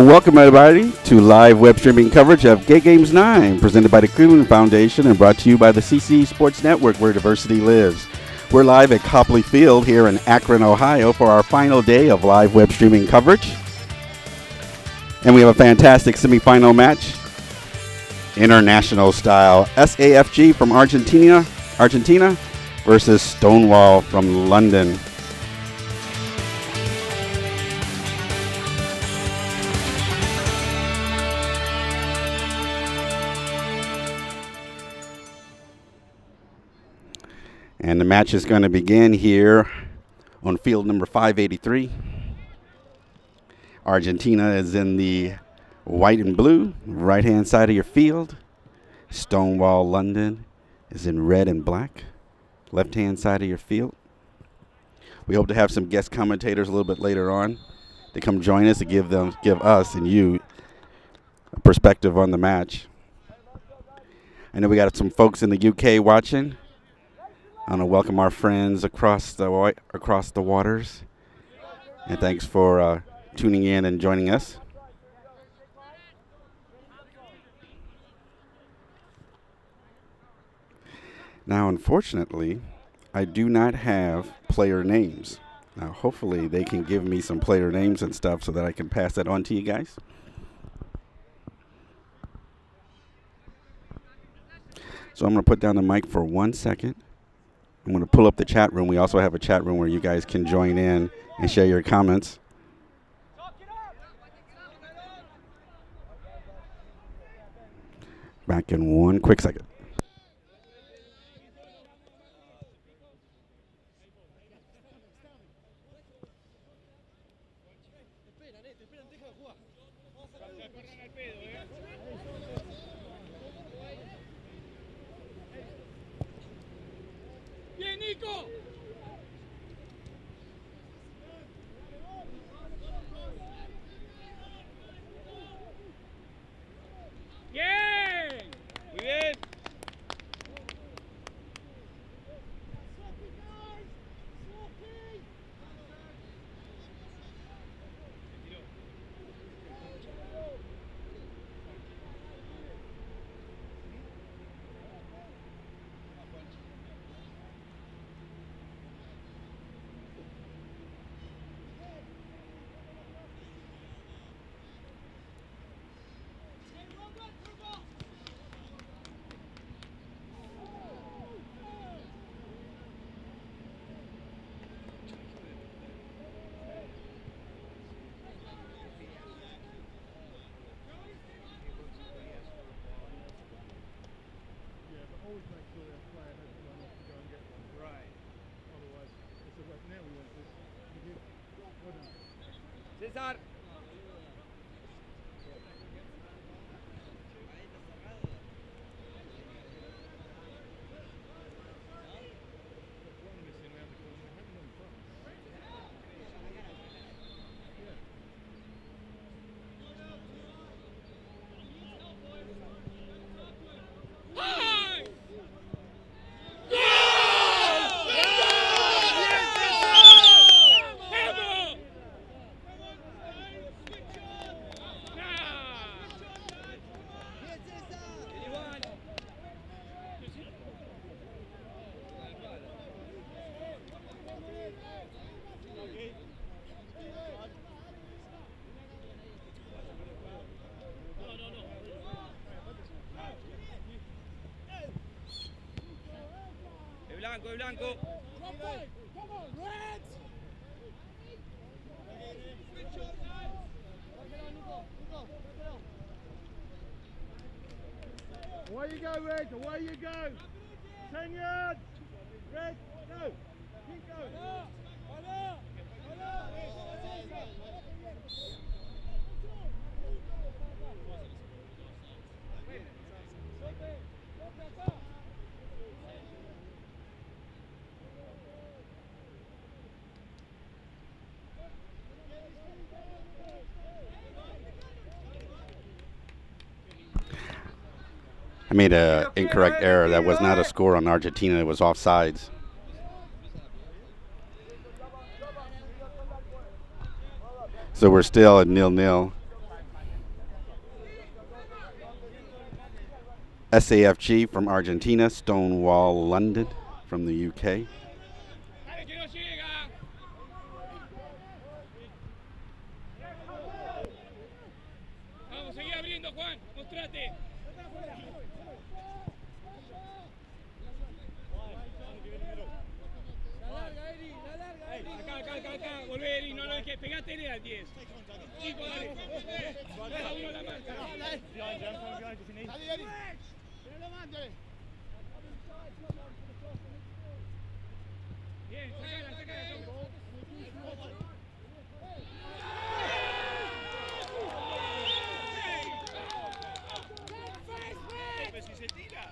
Welcome everybody to live web streaming coverage of Gay Games 9, presented by the Cleveland Foundation and brought to you by the CC Sports Network, where diversity lives. We're live at Copley Field here in Akron, Ohio for our final day of live web streaming coverage. And we have a fantastic semifinal match, international style, SAFG from Argentina versus Stonewall from London. And the match is going to begin here on field number 583. Argentina is in the white and blue, right-hand side of your field. Stonewall London is in red and black, left-hand side of your field. We hope to have some guest commentators a little bit later on to come join us to give us and you a perspective on the match. I know we got some folks in the UK watching. I want to welcome our friends across the waters, and thanks for tuning in and joining us. Now, unfortunately, I do not have player names. Now, hopefully, they can give me some player names and stuff so that I can pass that on to you guys. So I'm going to put down the mic for 1 second. I'm going to pull up the chat room. We also have a chat room where you guys can join in and share your comments. Back in 1 quick second. César. El blanco. Away you go, Red. Away you go. 10 yards. Red, go. Keep going. I made an incorrect error. That was not a score on Argentina. It was offsides. So we're still at 0-0. SAFG from Argentina, Stonewall London from the UK. Dale, que no llega. Vamos, seguí abriendo, Juan. Mostrate. Acá. Volvé, Eri. No lo dejes. Pegate, Eri, al 10. Chico, dale. Deja uno la marca. Bien, sácala. Si se tira.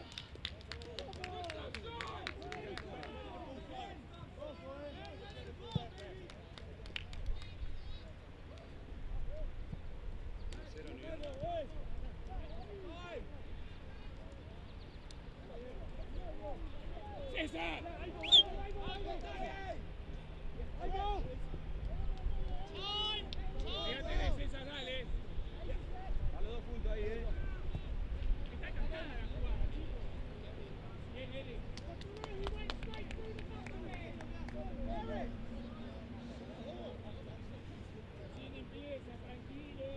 César. Fíjate de César, dale. A los 2 puntos ahí, Está cantada la jugada. Bien, Eri. Sin empieza, tranquilo.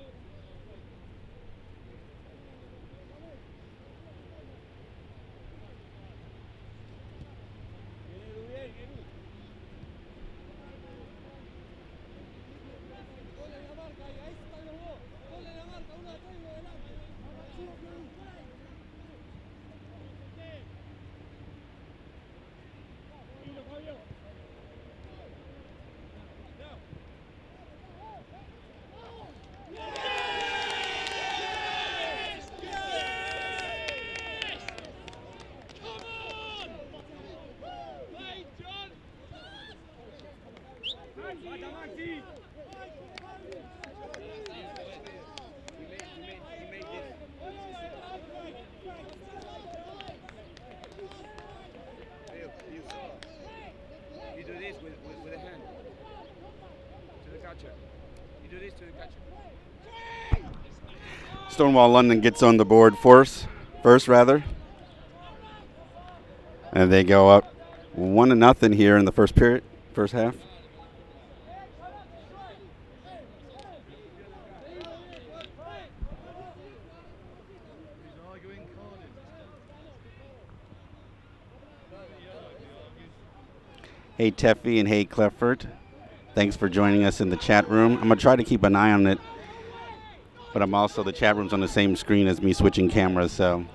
You do this with a hand to the catcher. You do this to the catcher. Stonewall London gets on the board first, and they go up 1-0 here in the first period, first half. Hey Teffy and hey Clifford, thanks for joining us in the chat room. I'm gonna try to keep an eye on it, but the chat room's on the same screen as me switching cameras, so.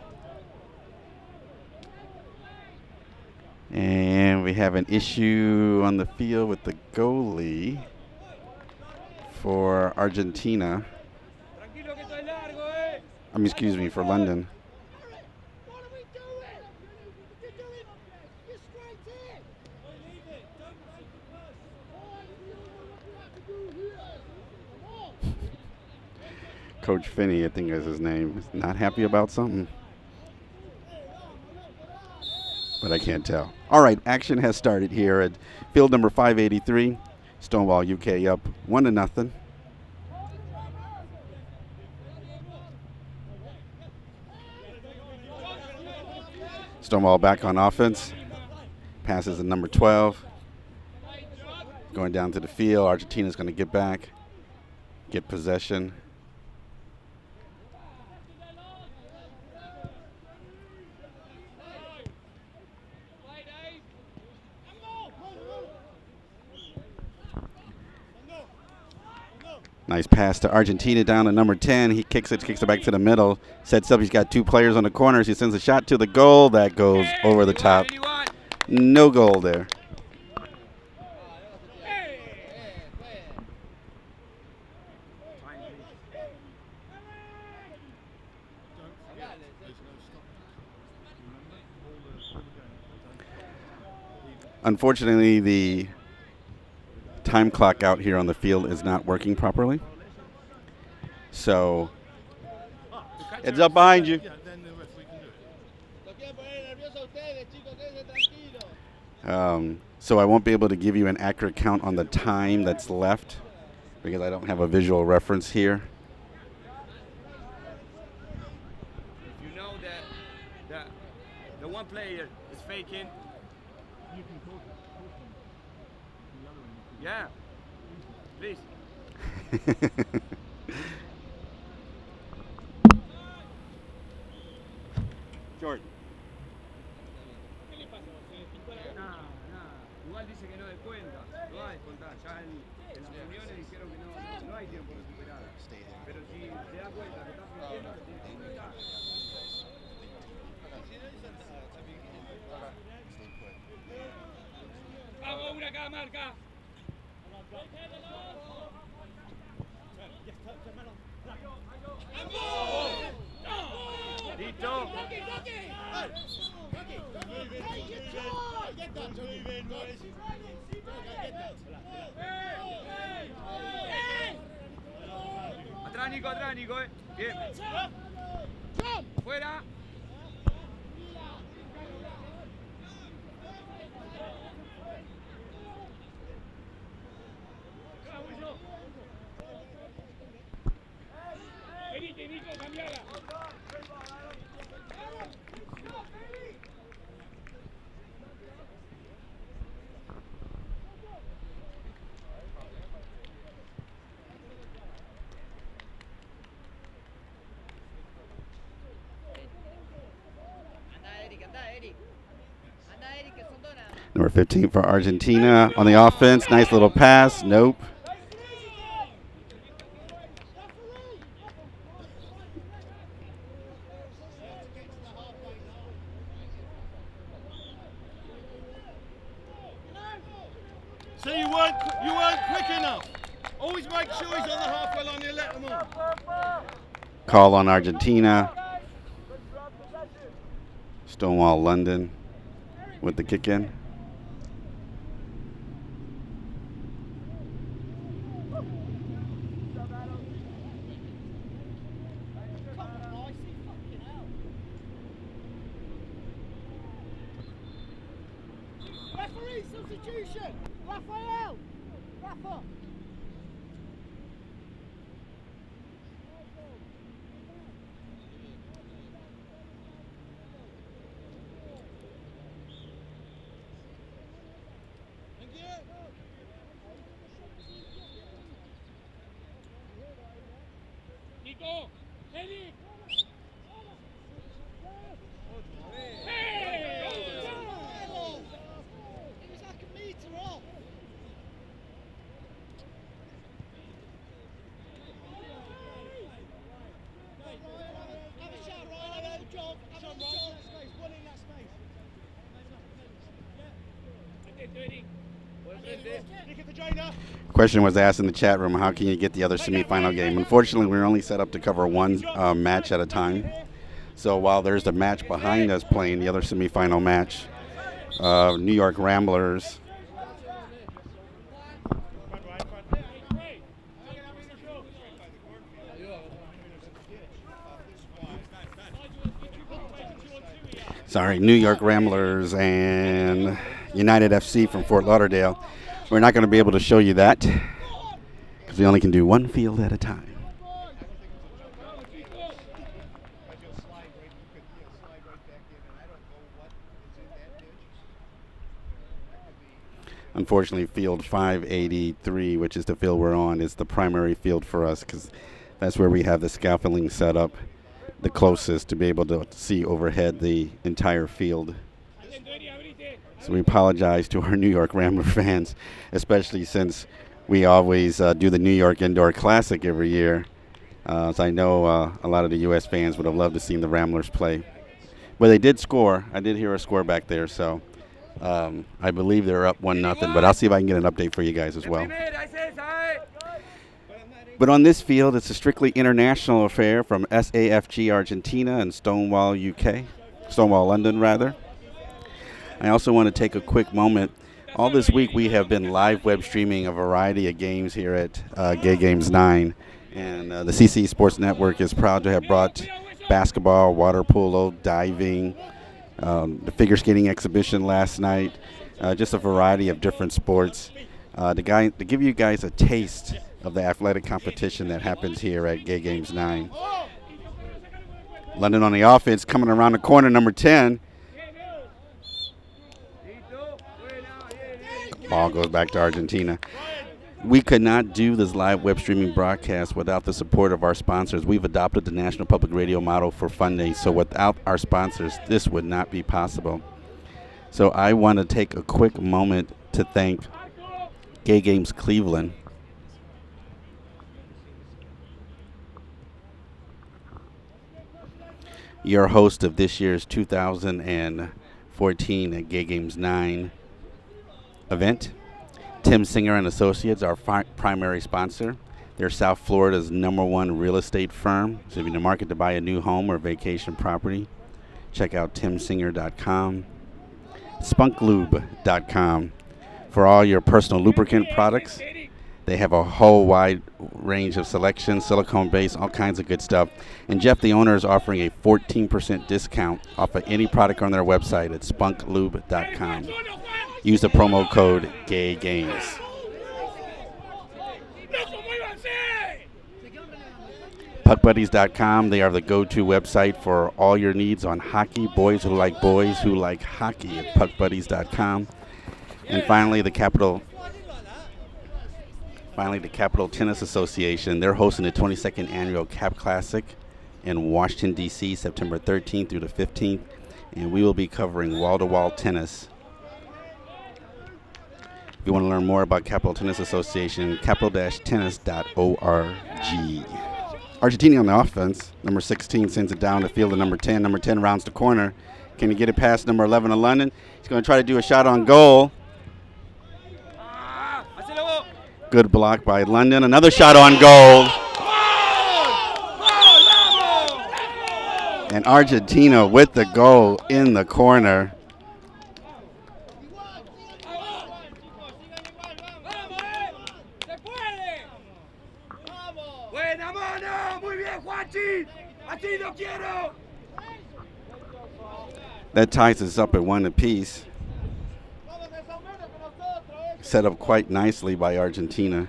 And we have an issue on the field with the goalie for Argentina. Excuse me, for London. Coach Finney, I think is his name, is not happy about something. But I can't tell. All right, action has started here at field number 583. Stonewall UK up 1-0. Stonewall back on offense. Passes to number 12. Going down to the field. Argentina's going to get back, get possession. Nice pass to Argentina down to number 10. He kicks it back to the middle. Sets up. He's got two players on the corners. He sends a shot to the goal. That goes over the top. No goal there. Unfortunately, the time clock out here on the field is not working properly. So it's up behind you. So I won't be able to give you an accurate count on the time that's left because I don't have a visual reference here. You know that The one player is faking. You can talk them. The other one. Yeah. Please. Jordan. Nada. Igual dice que no descuenta. Lo va a descontar. Ya en las reuniones dijeron que no hay tiempo recuperado. Pero si se da cuenta que está fingiendo, se tiene que descontar. Vamos, una cada marca. Listo. Atrás, Nico, Bien. Fuera. Venite, Nico, cambiala. Number 15 for Argentina on the offense. Nice little pass. Nope. So you weren't quick enough. Always make sure he's on the halfway line. You let them on. Call on Argentina. Stonewall London with the kick in. Referee substitution. Raphael. Rafa. Nico, Eric. Question was asked in the chat room, how can you get the other semifinal game? Unfortunately, we're only set up to cover one match at a time. So while there's the match behind us playing the other semifinal match, New York Ramblers New York Ramblers and United FC from Fort Lauderdale. We're not going to be able to show you that because we only can do one field at a time. Unfortunately, field 583, which is the field we're on, is the primary field for us because that's where we have the scaffolding set up the closest to be able to see overhead the entire field. So we apologize to our New York Rambler fans, especially since we always do the New York Indoor Classic every year. So I know a lot of the U.S. fans would have loved to see the Ramblers play. But they did score. I did hear a score back there, so I believe they're up 1-0. But I'll see if I can get an update for you guys as well. But on this field, it's a strictly international affair from SAFG Argentina and Stonewall London rather. I also want to take a quick moment. All this week we have been live web streaming a variety of games here at Gay Games 9. And the CC Sports Network is proud to have brought basketball, water polo, diving, the figure skating exhibition last night, just a variety of different sports. To give you guys a taste of the athletic competition that happens here at Gay Games 9. London on the offense, coming around the corner, number 10. Ball goes back to Argentina. We could not do this live web streaming broadcast without the support of our sponsors. We've adopted the National Public Radio model for funding, so without our sponsors, this would not be possible. So I want to take a quick moment to thank Gay Games Cleveland, your host of this year's 2014 at Gay Games 9 event. Tim Singer and Associates, our primary sponsor. They're South Florida's #1 real estate firm. So if you're in the market to buy a new home or vacation property, check out timsinger.com. Spunklube.com for all your personal lubricant products. They have a whole wide range of selections, silicone-based, all kinds of good stuff. And Jeff, the owner, is offering a 14% discount off of any product on their website at spunklube.com. Use the promo code GAYGAMES. PuckBuddies.com, they are the go-to website for all your needs on hockey, boys who like hockey at PuckBuddies.com. And finally, the Capital Tennis Association, they're hosting the 22nd Annual Cap Classic in Washington, D.C., September 13th through the 15th, and we will be covering wall-to-wall tennis. If you want to learn more about Capital Tennis Association, capital-tennis.org. Argentina on the offense. Number 16 sends it down the field to number 10. Number 10 rounds the corner. Can he get it past number 11 of London? He's going to try to do a shot on goal. Good block by London. Another shot on goal. And Argentina with the goal in the corner. That ties us up at 1 apiece. Set up quite nicely by Argentina.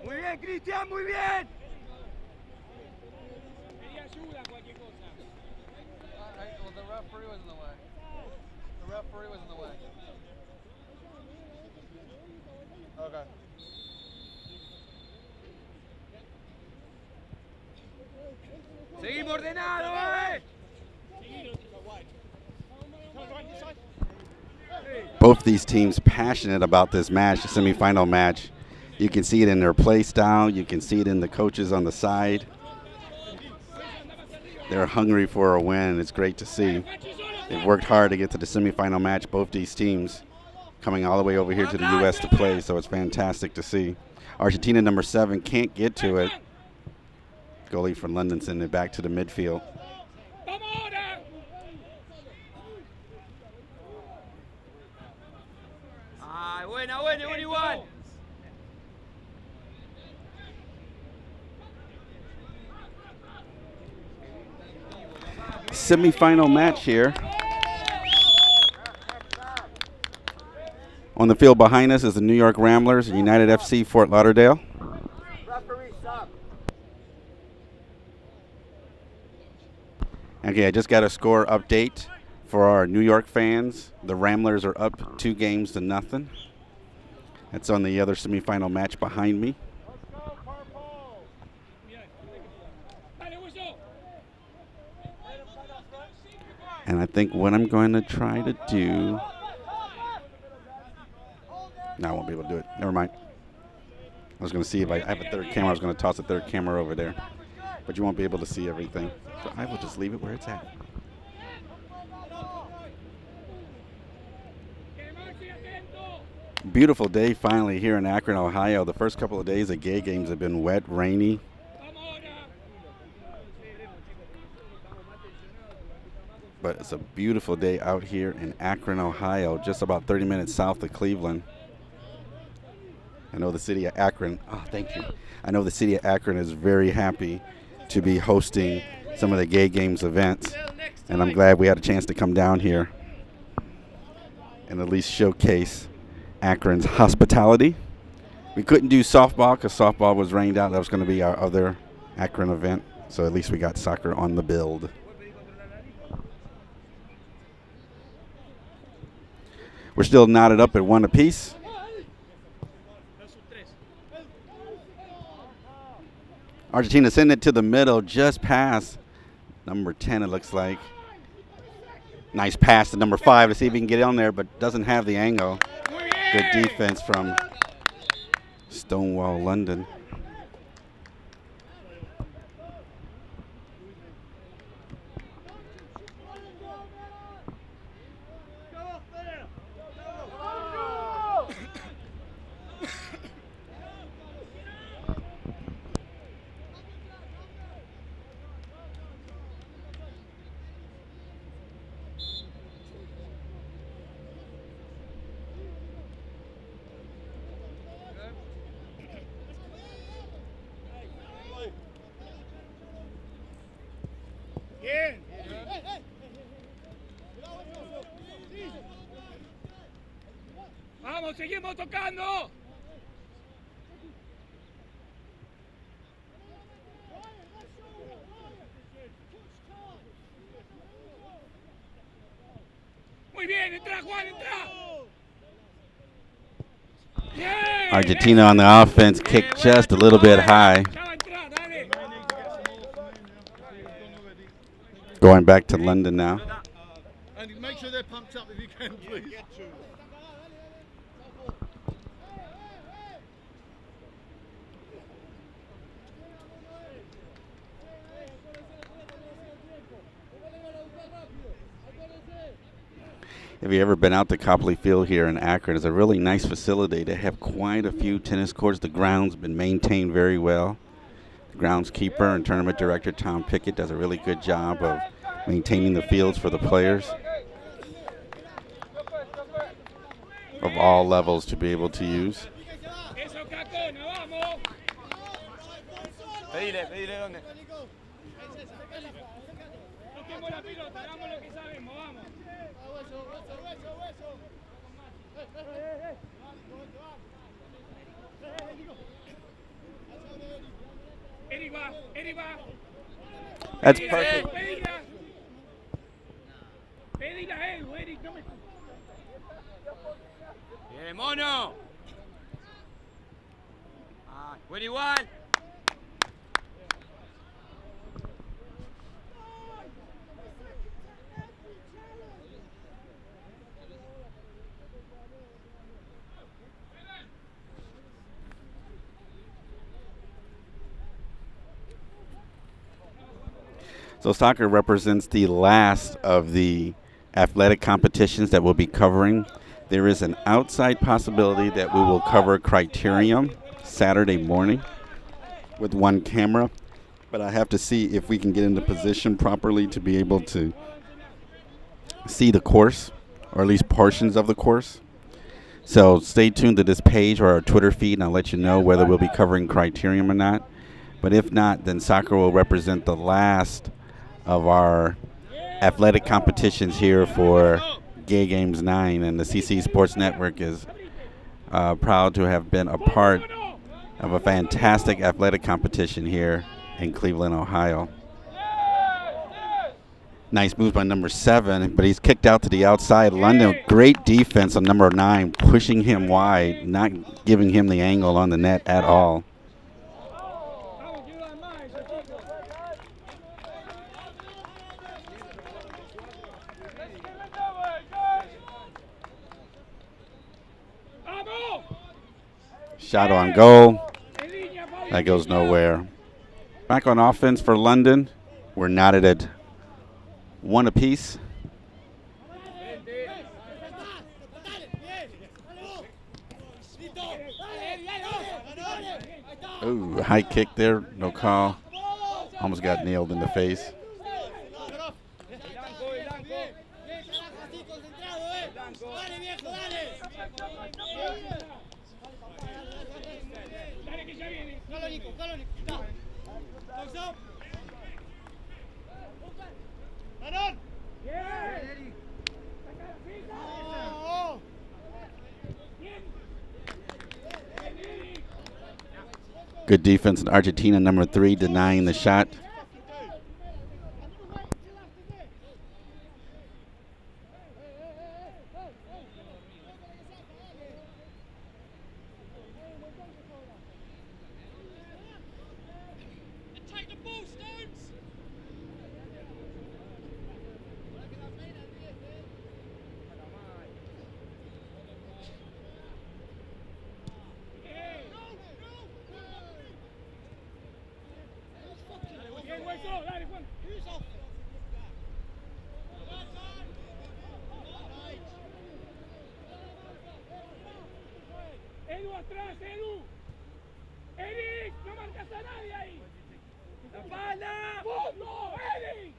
Muy bien, Cristian, muy bien. The referee was in the way. The referee was in the way. Okay. Seguimos ordenado, Both these teams passionate about this match, the semifinal match. You can see it in their play style. You can see it in the coaches on the side. They're hungry for a win. It's great to see. They've worked hard to get to the semifinal match, both these teams coming all the way over here to the U.S. to play, so it's fantastic to see. Argentina, number 7, can't get to it. Goalie from London sending it back to the midfield. Buena, buena, 1-1. Semi-final match here. On the field behind us is the New York Ramblers, United FC Fort Lauderdale. Okay, I just got a score update for our New York fans. The Ramblers are up 2-0. That's on the other semifinal match behind me. And I think what I'm going to try to do... No, I won't be able to do it. Never mind. I was going to see if I have a third camera. I was going to toss a third camera over there. But you won't be able to see everything. So I will just leave it where it's at. Beautiful day finally here in Akron, Ohio. The first couple of days of Gay Games have been wet, rainy. But it's a beautiful day out here in Akron, Ohio, just about 30 minutes south of Cleveland. I know the city of Akron, thank you. I know the city of Akron is very happy to be hosting some of the Gay Games events. And I'm glad we had a chance to come down here and at least showcase Akron's hospitality We couldn't do softball because softball was rained out. That was going to be our other Akron event. So at least we got soccer on the build. We're still knotted up at 1 apiece. Argentina sending it to the middle, just past number 10, it looks like. Nice pass to number 5 to see if he can get on there, but doesn't have the angle. Good defense from Stonewall London. Bien. Vamos, seguimos tocando. Muy bien, entra Juan, entra. Bien. Argentina on the offense kicked just a little bit high. Ya va a entrar, dale. Going back to London now. And make sure they're pumped up if you can, please. If you've ever been out to Copley Field here in Akron, it's a really nice facility. They have quite a few tennis courts. The ground's been maintained very well. The groundskeeper and tournament director, Tom Pickett, does a really good job of maintaining the fields for the players of all levels to be able to use. Eso, Cacona, vamos. Pedile, ¿dónde? Toquemos la pelota, hagamos lo que sabemos, vamos. Eri va. That's perfect. Pedila, Eric, no me... Bien, mono. Ah, buen igual. So soccer represents the last of the athletic competitions that we'll be covering. There is an outside possibility that we will cover criterium Saturday morning with one camera, but I have to see if we can get into position properly to be able to see the course, or at least portions of the course. So stay tuned to this page or our Twitter feed, and I'll let you know whether we'll be covering criterium or not. But if not, then soccer will represent the last of our athletic competitions here for Gay Games 9, and the CC Sports Network is proud to have been a part of a fantastic athletic competition here in Cleveland, Ohio. Nice move by number 7, but he's kicked out to the outside. London, great defense on number 9, pushing him wide, not giving him the angle on the net at all. Shot on goal. That goes nowhere. Back on offense for London. We're knotted at 1 apiece. Ooh, high kick there. No call. Almost got nailed in the face. Good defense in Argentina, number 3, denying the shot. Edu atrás, Edu. Eric, no marcas a nadie ahí. La espalda. ¡Fondo! Eric.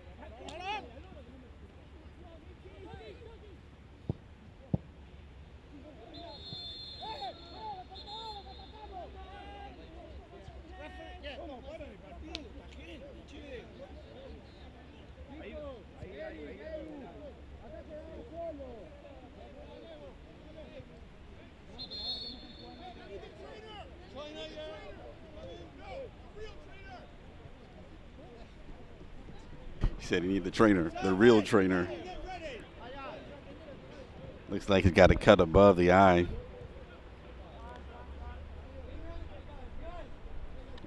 He said he need the trainer, the real trainer. Looks like he's got a cut above the eye.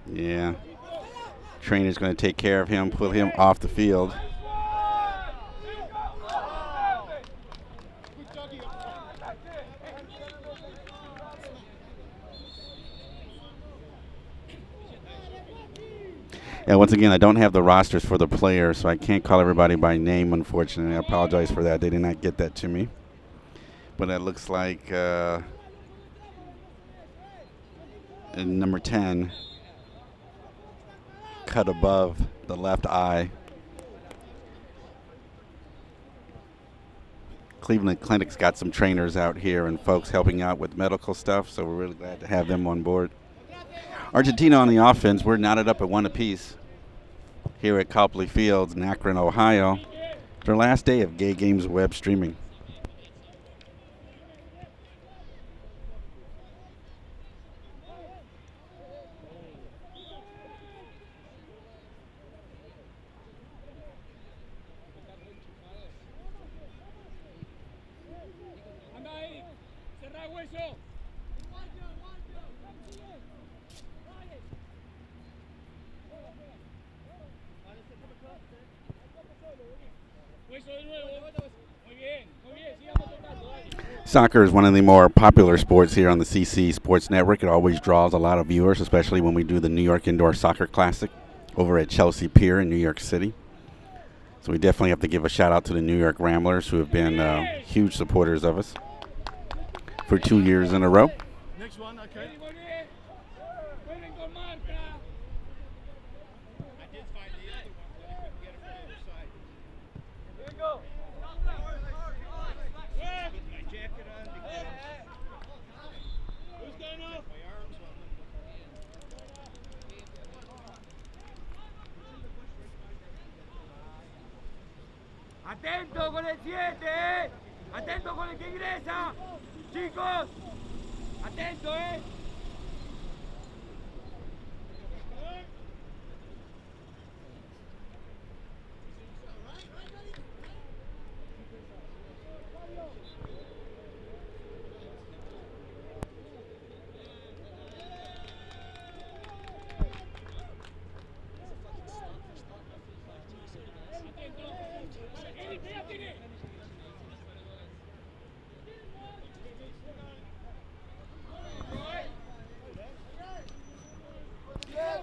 Yeah. Trainer's going to take care of him, pull him off the field. Yeah, once again, I don't have the rosters for the players, so I can't call everybody by name, unfortunately. I apologize for that. They did not get that to me. But it looks like number 10, cut above the left eye. Cleveland Clinic's got some trainers out here and folks helping out with medical stuff, so we're really glad to have them on board. Argentina on the offense, we're knotted up at 1 apiece here at Copley Fields in Akron, Ohio. Their last day of Gay Games web streaming. Soccer is one of the more popular sports here on the CC Sports Network. It always draws a lot of viewers, especially when we do the New York Indoor Soccer Classic over at Chelsea Pier in New York City. So we definitely have to give a shout out to the New York Ramblers, who have been huge supporters of us for 2 years in a row. Next one, okay. Atento con el 7, atento con el que ingresa, chicos, atento,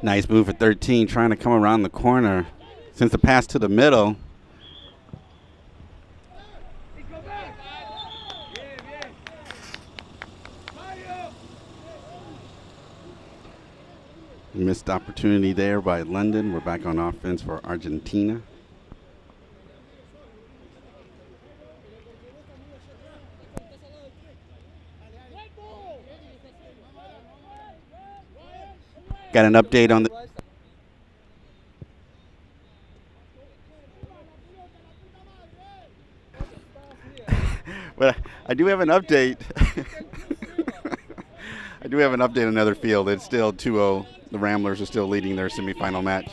Nice move at 13, trying to come around the corner. Since the pass to the middle. Missed opportunity there by London. We're back on offense for Argentina. Got an update on the... Well, I do have an update. I do have an update on another field. It's still 2-0 The Ramblers are still leading their semifinal match.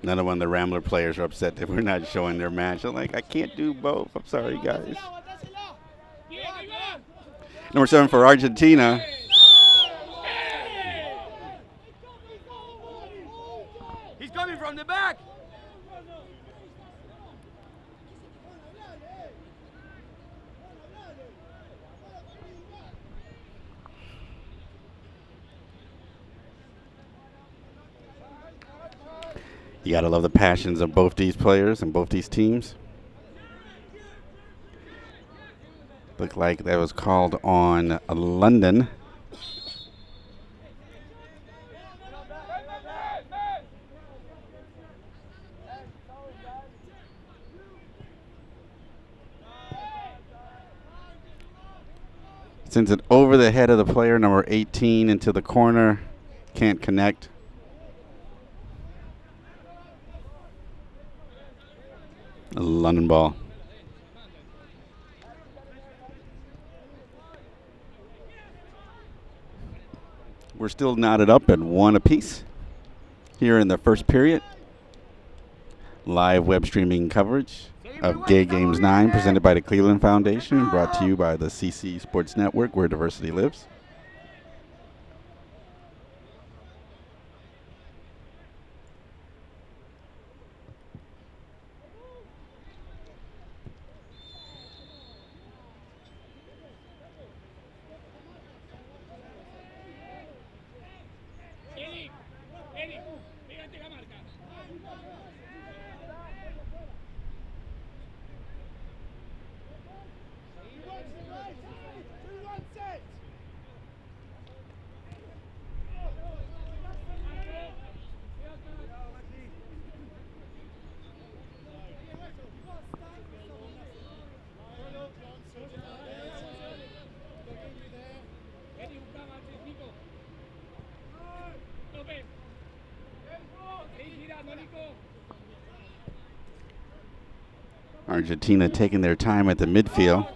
None of the Rambler players are upset that we're not showing their match. I'm like, I can't do both. I'm sorry, guys. Number 7 for Argentina. He's coming from the back. You got to love the passions of both these players and both these teams. Looked like that was called on London. Sends it over the head of the player, number 18, into the corner. Can't connect. A London ball. We're still knotted up at 1 apiece here in the first period. Live web streaming coverage of Gay Games 9 presented by the Cleveland Foundation, brought to you by the CC Sports Network, where diversity lives. Argentina taking their time at the midfield.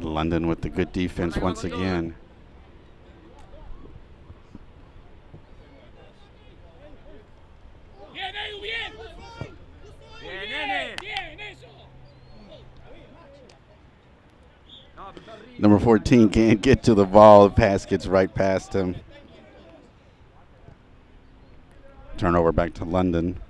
London with the good defense once again. Number 14 can't get to the ball. The pass gets right past him. Turnover back to London.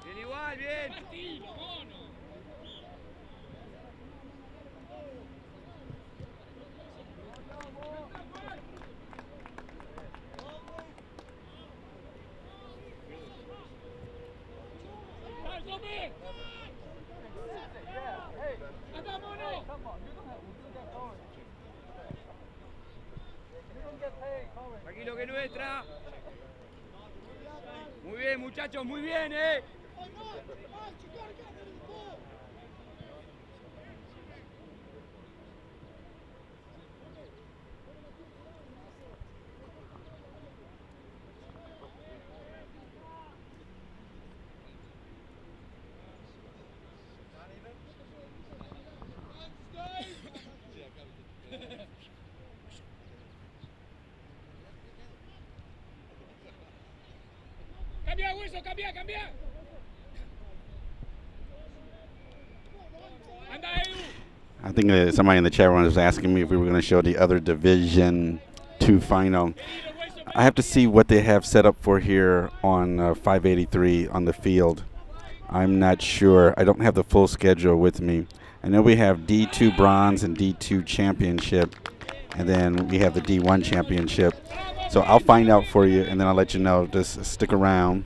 Bien igual, bien. Tranquilo que es nuestra. Muy bien, muchachos, muy bien, Cambia, Hueso, cambia, cambia. Anda, Edu. I think somebody in the chat room was asking me if we were going to show the other Division 2 final. I have to see what they have set up for here on 583 on the field. I'm not sure. I don't have the full schedule with me. I know we have D2 Bronze and D2 Championship, and then we have the D1 Championship. So I'll find out for you, and then I'll let you know. Just stick around.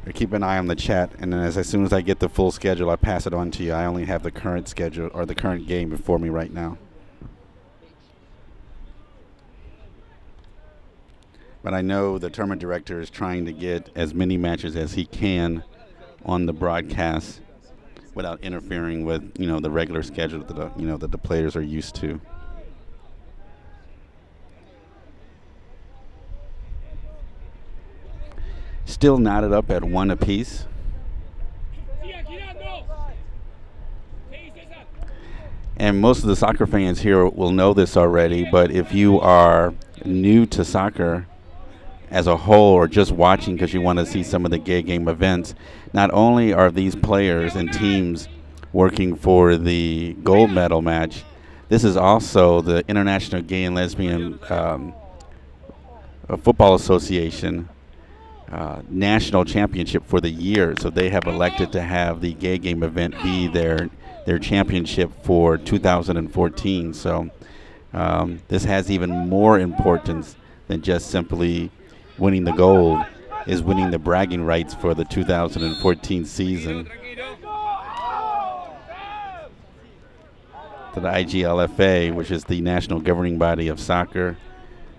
Or keep an eye on the chat, and then as soon as I get the full schedule, I pass it on to you. I only have the current schedule or the current game before me right now. But I know the tournament director is trying to get as many matches as he can on the broadcast without interfering with, the regular schedule that the players are used to. Still knotted up at 1 apiece. And most of the soccer fans here will know this already, but if you are new to soccer as a whole or just watching because you want to see some of the gay game events, not only are these players and teams working for the gold medal match, this is also the International Gay and Lesbian Football Association national championship for the year. So they have elected to have the gay game event be their championship for 2014. So this has even more importance than just simply winning the gold, is winning the bragging rights for the 2014 season. To the IGLFA, which is the national governing body of soccer.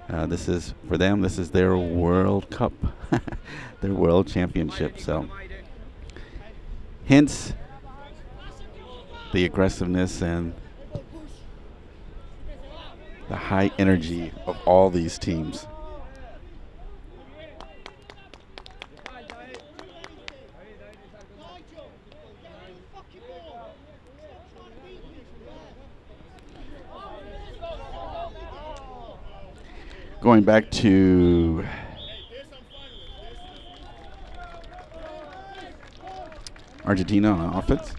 This is, for them, this is their World Cup, their World Championship. So, hence the aggressiveness and the high energy of all these teams. Going back to Argentina on offense.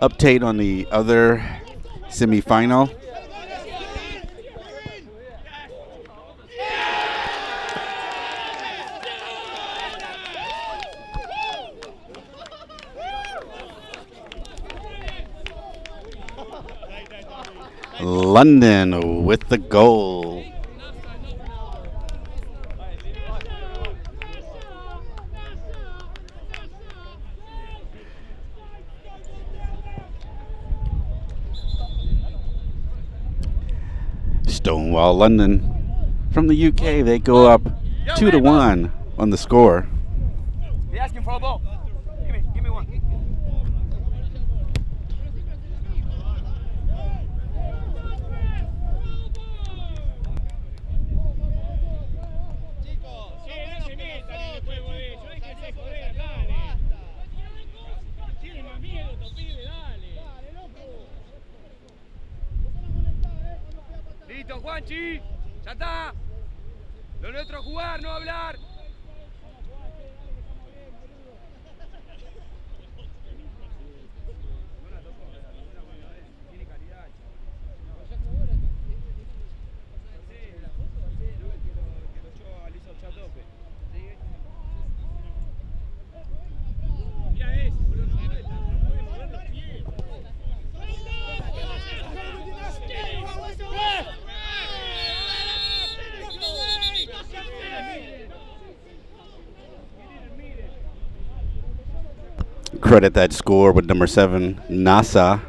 Update on the other semifinal. London with the goal. Stonewall London from the UK, they go up 2-1 on the score. They're asking for a ball. Give me one. Listo, Juanchi. Ya está. Lo nuestro es jugar, no hablar. Credit that score with number 7, NASA,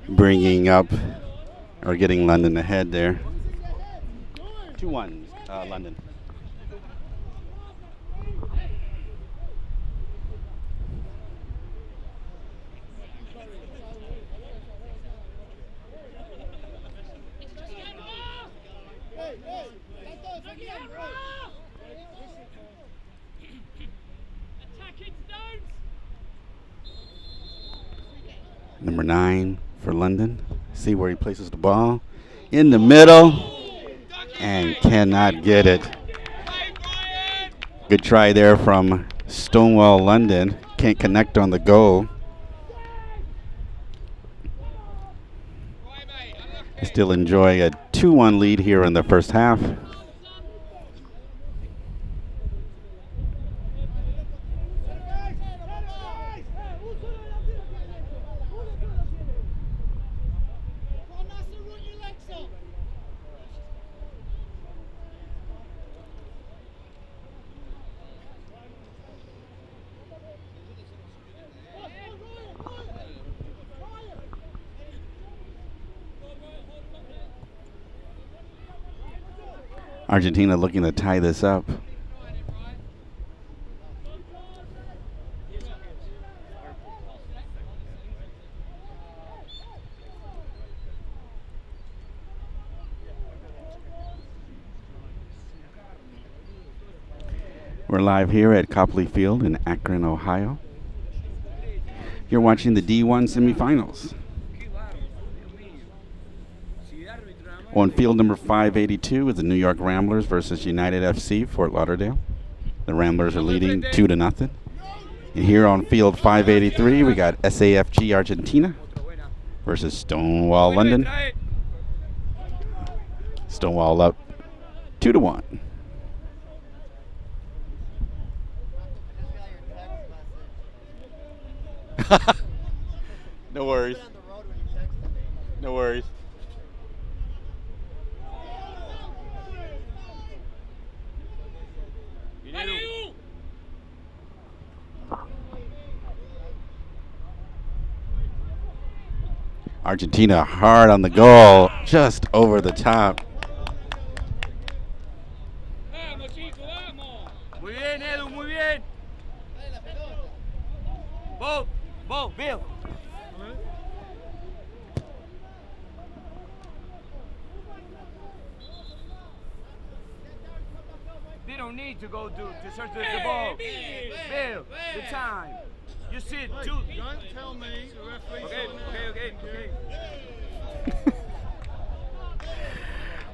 bringing up or getting London ahead there. 2-1, London. Number 9 for London. See where he places the ball. In the middle. And cannot get it. Good try there from Stonewall London. Can't connect on the goal. Still enjoying a 2-1 lead here in the first half. Argentina looking to tie this up. We're live here at Copley Field in Akron, Ohio. You're watching the D1 semifinals. On field number 582 is the New York Ramblers versus United FC Fort Lauderdale. The Ramblers are leading 2-0. And here on field 583 we got SAFG Argentina versus Stonewall London. Stonewall up 2-1. No worries. No worries. Argentina hard on the goal, just over the top. Muy bien, Edu, muy bien. Bill. They don't need to go to search the ball. Bill, the time. You sit, Wait, two. don't tell me the referee's Okay.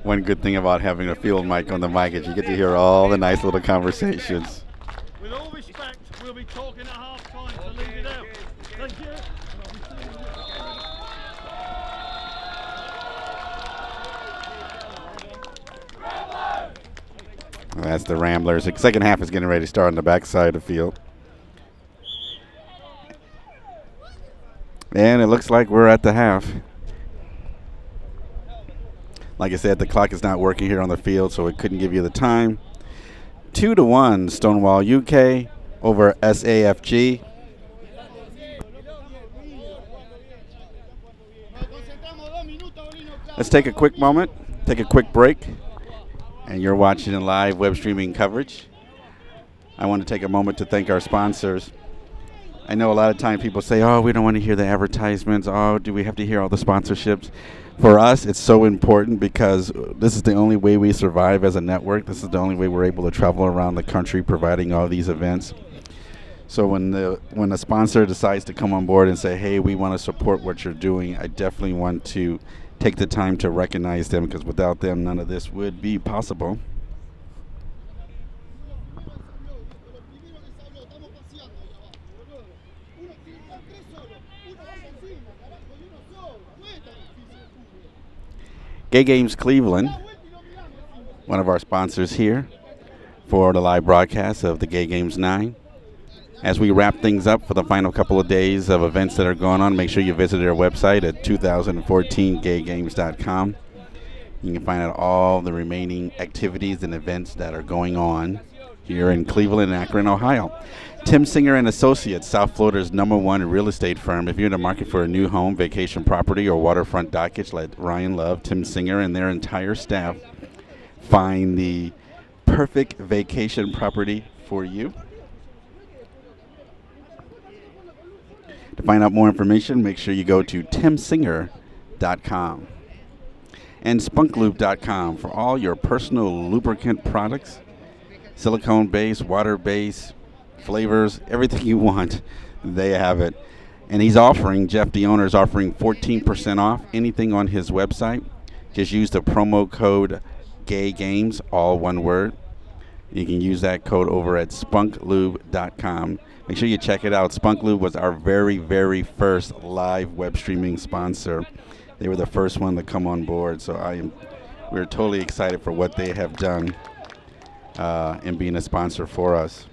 One good thing about having a field mic on the mic is you get to hear all the nice little conversations. With all respect, we'll be talking at half time to leave it out. Thank you. That's the Ramblers. The second half is getting ready to start on the backside of the field. And it looks like we're at the half. Like I said, the clock is not working here on the field, so it couldn't give you the time. 2-1 Stonewall UK over SAFG. Let's take a quick moment, take a quick break. And you're watching a live web streaming coverage. I want to take a moment to thank our sponsors. I know a lot of times people say, oh, we don't want to hear the advertisements. Oh, do we have to hear all the sponsorships? For us, it's so important because this is the only way we survive as a network. This is the only way we're able to travel around the country providing all these events. So when a sponsor decides to come on board and say, hey, we want to support what you're doing, I definitely want to take the time to recognize them, because without them, none of this would be possible. Gay Games Cleveland, one of our sponsors here for the live broadcast of the Gay Games 9. As we wrap things up for the final couple of days of events that are going on, make sure you visit their website at 2014gaygames.com. You can find out all the remaining activities and events that are going on here in Cleveland and Akron, Ohio. Tim Singer and Associates, South Florida's #1 real estate firm. If you're in the market for a new home, vacation property, or waterfront dockage, let Ryan Love, Tim Singer, and their entire staff find the perfect vacation property for you. To find out more information, make sure you go to timsinger.com and spunkloop.com for all your personal lubricant products, silicone-based, water-based, flavors, everything you want, they have it. And he's offering, Jeff, the owner, is offering 14% off anything on his website. Just use the promo code GAYGAMES, all one word. You can use that code over at spunklube.com. Make sure you check it out. Spunk Lube was our very, very first live web streaming sponsor. They were the first one to come on board, so we're totally excited for what they have done in being a sponsor for us.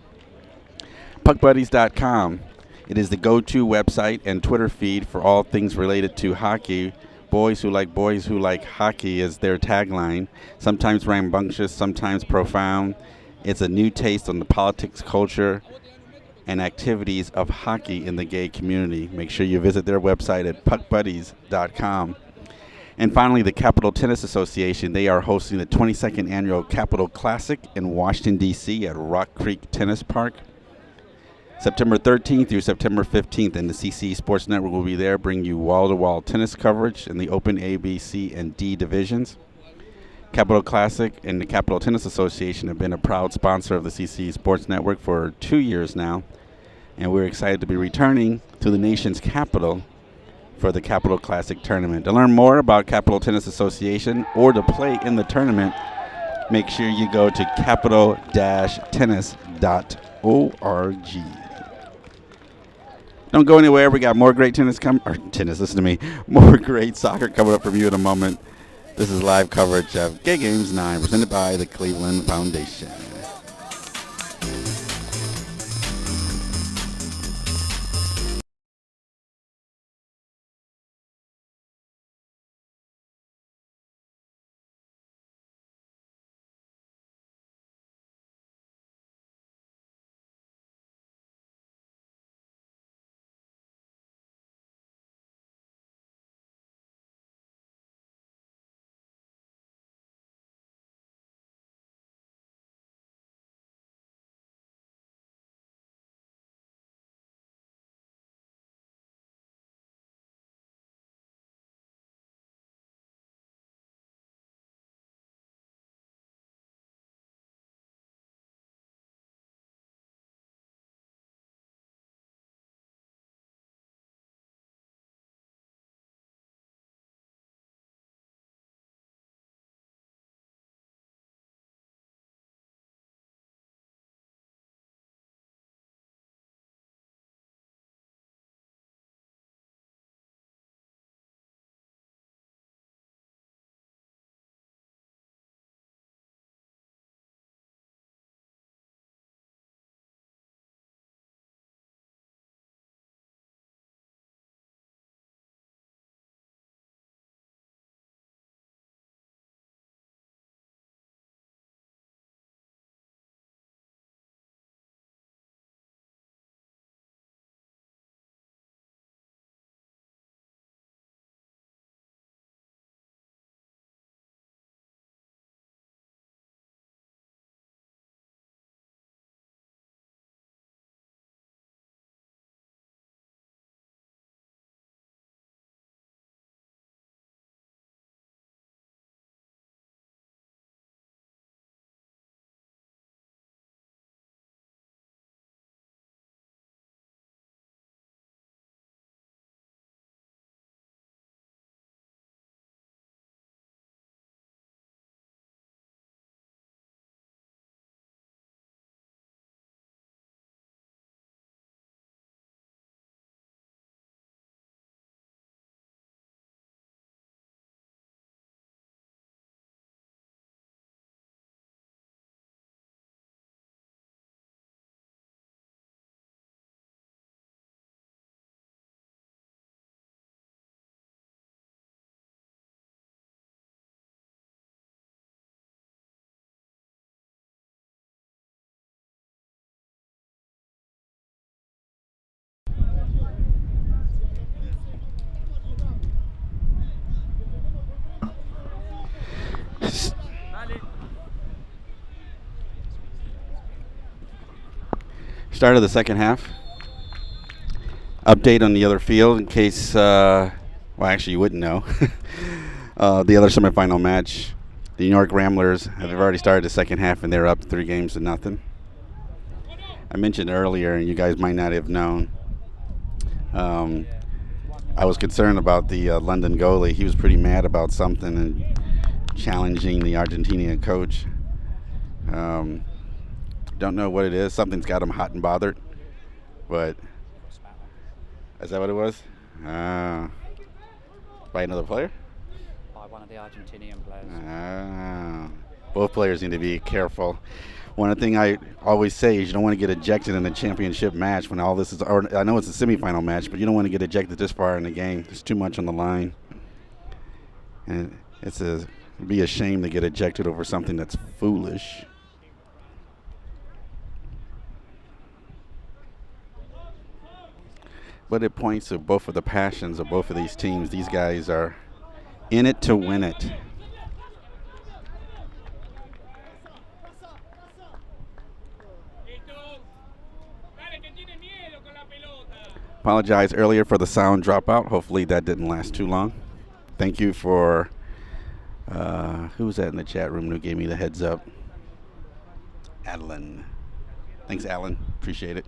PuckBuddies.com. It is the go-to website and Twitter feed for all things related to hockey. Boys who like hockey is their tagline. Sometimes rambunctious, sometimes profound. It's a new taste on the politics, culture, and activities of hockey in the gay community. Make sure you visit their website at puckbuddies.com. And finally, the Capital Tennis Association. They are hosting the 22nd Annual Capital Classic in Washington, D.C. at Rock Creek Tennis Park. September 13th through September 15th, and the CC Sports Network will be there, bringing you wall-to-wall tennis coverage in the Open A, B, C, and D divisions. Capital Classic and the Capital Tennis Association have been a proud sponsor of the CC Sports Network for 2 years now, and we're excited to be returning to the nation's capital for the Capital Classic tournament. To learn more about Capital Tennis Association or to play in the tournament, make sure you go to capital-tennis.org. Don't go anywhere. We got more great listen to me, more great soccer coming up from you in a moment. This is live coverage of Gay Games 9, presented by the Cleveland Foundation. Start of the second half. Update on the other field in case, well, actually you wouldn't know. The other semifinal match, the New York Ramblers have already started the second half and they're up 3-0. I mentioned earlier, and you guys might not have known, I was concerned about the London goalie. He was pretty mad about something and challenging the Argentinian coach. Don't know what it is. Something's got him hot and bothered. But is that what it was? By another player? By one of the Argentinian players. Both players need to be careful. One thing I always say is you don't want to get ejected in a championship match when all this is. Or I know it's a semifinal match, but you don't want to get ejected this far in the game. There's too much on the line, and it'd be a shame to get ejected over something that's foolish. But it points to both of the passions of both of these teams. These guys are in it to win it. Apologize earlier for the sound dropout. Hopefully that didn't last too long. Thank you for who was that in the chat room who gave me the heads up? Adeline. Thanks, Alan. Appreciate it.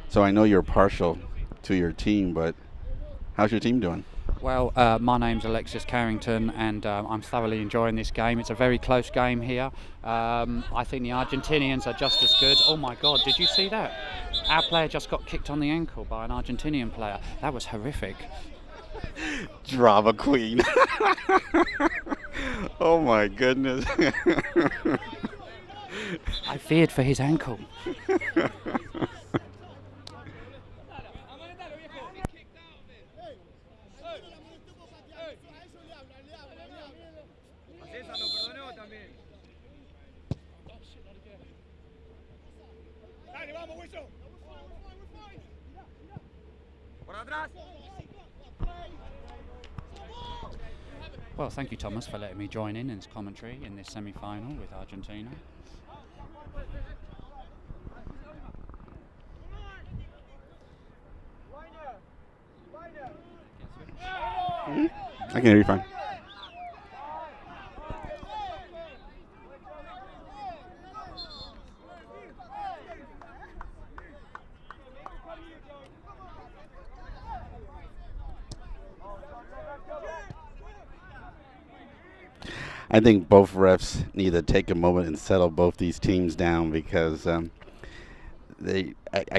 So I know you're partial to your team, but how's your team doing? Well, my name's Alexis Carrington, and I'm thoroughly enjoying this game. It's a very close game here. I think the Argentinians are just as good. Oh my God, did you see that? Our player just got kicked on the ankle by an Argentinian player. That was horrific. Drama queen. Oh my goodness. I feared for his ankle. Well, thank you, Thomas, for letting me join in this commentary in this semi-final with Argentina. I can hear you fine. I think both refs need to take a moment and settle both these teams down because I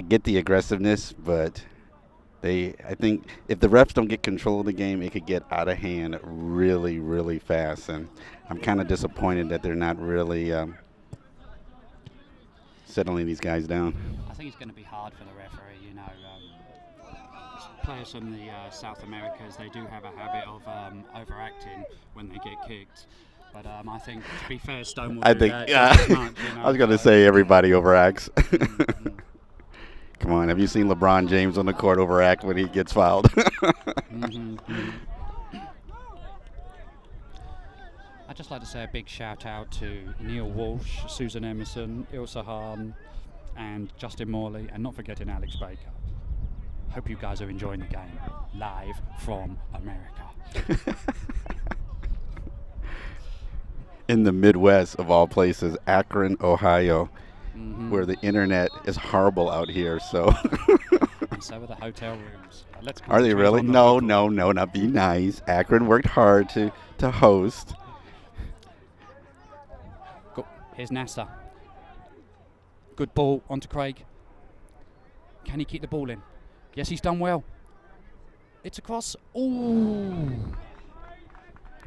get the aggressiveness, but I think if the refs don't get control of the game, it could get out of hand really, really fast. And I'm kind of disappointed that they're not really settling these guys down. I think it's going to be hard for the referee, you know. Players from the South Americas, they do have a habit of overacting when they get kicked. But I think, to be fair, Stonewall I think, much, you know, I was going to say everybody overacts. Come on, have you seen LeBron James on the court overact when he gets fouled? I'd just like to say a big shout out to Neil Walsh, Susan Emerson, Ilsa Hahn, and Justin Morley, and not forgetting Alex Baker. Hope you guys are enjoying the game, live from America. In the Midwest, of all places, Akron, Ohio, where the internet is horrible out here. So, and so are the hotel rooms. Are they really? No, not be nice. Akron worked hard to host. Go. Here's Nasser. Good ball onto Craig. Can he keep the ball in? Yes, he's done well. It's across. Ooh.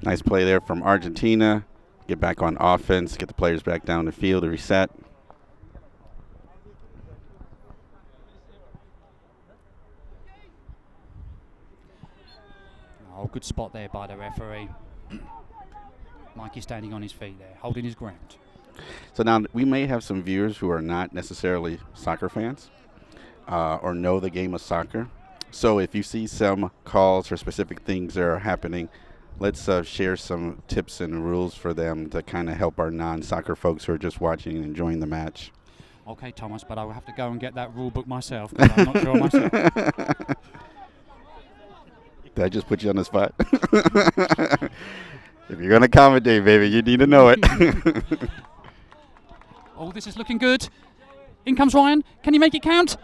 Nice play there from Argentina. Get back on offense, get the players back down the field to reset. Oh, good spot there by the referee. Mikey standing on his feet there, holding his ground. So now we may have some viewers who are not necessarily soccer fans or know the game of soccer. So if you see some calls for specific things that are happening, let's share some tips and rules for them to kind of help our non-soccer folks who are just watching and enjoying the match. Okay, Thomas, but I will have to go and get that rule book myself because I'm not sure myself. Did I just put you on the spot? If you're going to commentate, baby, you need to know it. Oh, this is looking good. In comes Ryan. Can he make it count?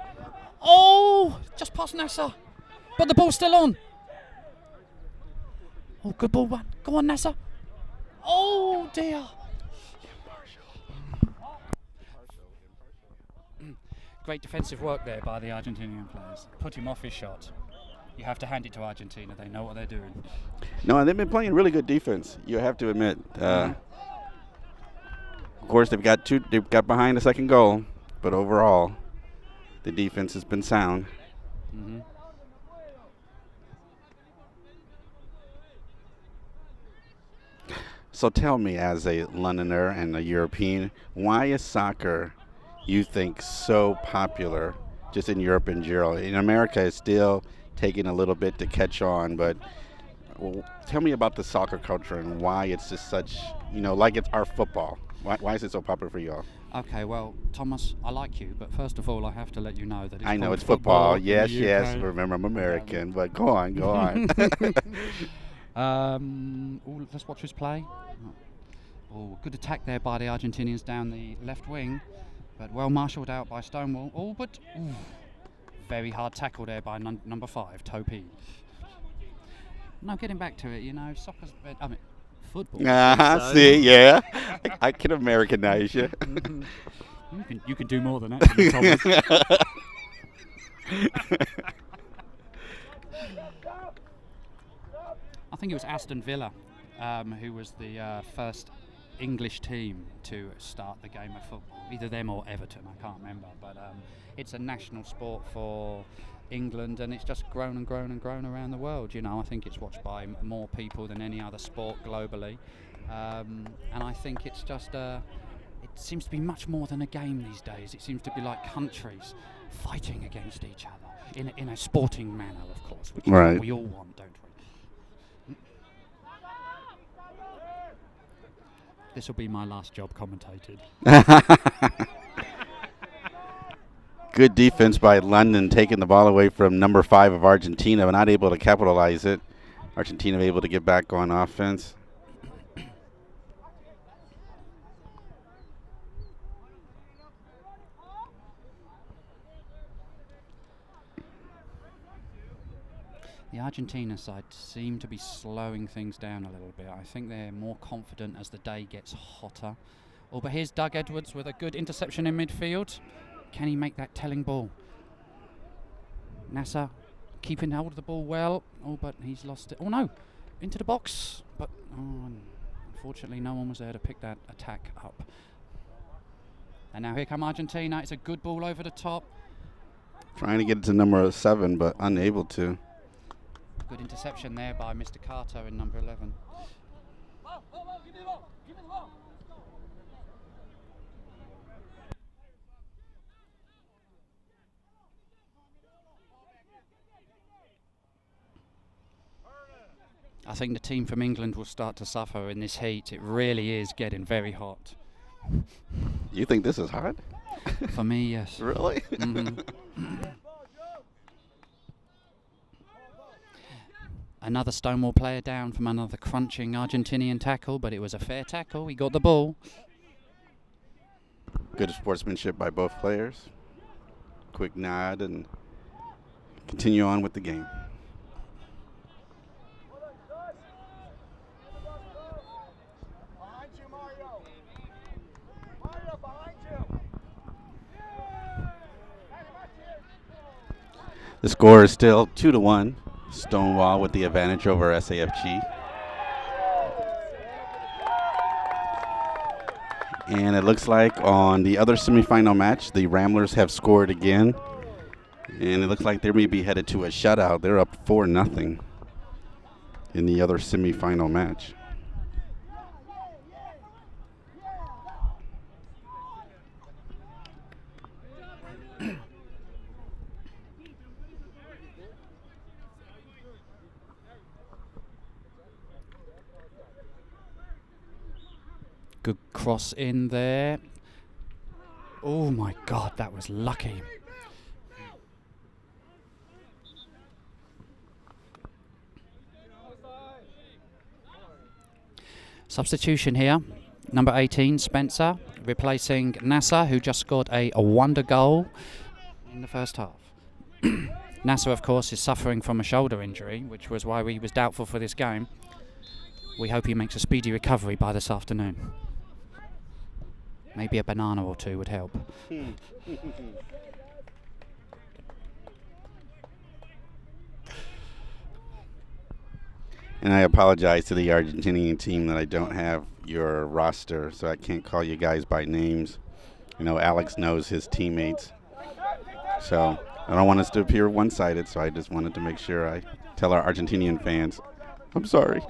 Oh, just past Nasser. But the ball's still on. Oh, good ball, man. Go on, Nasser. Oh, dear. Great defensive work there by the Argentinian players. Put him off his shot. You have to hand it to Argentina. They know what they're doing. No, they've been playing really good defense. You have to admit. Of course, they've got behind the second goal, but overall, the defense has been sound. Mm-hmm. So tell me, as a Londoner and a European, why is soccer, you think, so popular just in Europe in general? In America, it's still taking a little bit to catch on, but tell me about the soccer culture and why it's just such, like it's our football. Why is it so popular for you all? Okay, well, Thomas, I like you, but first of all, I have to let you know that it's I know called it's football. in the Yes, UK. yes. Remember, I'm American, but go on. Let's watch this play. Oh, good attack there by the Argentinians down the left wing, but well marshalled out by Stonewall. Oh, but very hard tackle there by number 5, Topi. No, getting back to it, soccer's, football. See, yeah. I can Americanize you. You can do more than that, Thomas. I think it was Aston Villa who was the first English team to start the game of football. Either them or Everton, I can't remember. But it's a national sport for England, and it's just grown and grown and grown around the world. I think it's watched by more people than any other sport globally. And I think it's just, it seems to be much more than a game these days. It seems to be like countries fighting against each other in a sporting manner, of course, which is what we all want, don't we? This will be my last job commentated. Good defense by London, taking the ball away from number 5 of Argentina, but not able to capitalize it. Argentina able to get back on offense. The Argentina side seem to be slowing things down a little bit. I think they're more confident as the day gets hotter. Oh, but here's Doug Edwards with a good interception in midfield. Can he make that telling ball? Nasser keeping hold of the ball well. Oh, but he's lost it. Oh, no. Into the box. But, unfortunately, no one was there to pick that attack up. And now here come Argentina. It's a good ball over the top. Trying to get it to number 7, but unable to. Good interception there by Mr. Carter in number 11. I think the team from England will start to suffer in this heat. It really is getting very hot. You think this is hot? For me, yes. Really? Mm-hmm. Another Stonewall player down from another crunching Argentinian tackle, but it was a fair tackle. He got the ball. Good sportsmanship by both players. Quick nod and continue on with the game. Behind you, Mario. Mario, behind you. The score is still 2-1. Stonewall with the advantage over SAFG. And it looks like on the other semifinal match, the Ramblers have scored again. And it looks like they may be headed to a shutout. They're up 4-0 in the other semifinal match. Good cross in there. Oh my God, that was lucky. Substitution here. Number 18, Spencer, replacing Nasser, who just scored a wonder goal in the first half. Nasser, of course, is suffering from a shoulder injury, which was why he was doubtful for this game. We hope he makes a speedy recovery by this afternoon. Maybe a banana or two would help. And I apologize to the Argentinian team that I don't have your roster, so I can't call you guys by names. You know, Alex knows his teammates. So I don't want us to appear one-sided, so I just wanted to make sure I tell our Argentinian fans, I'm sorry.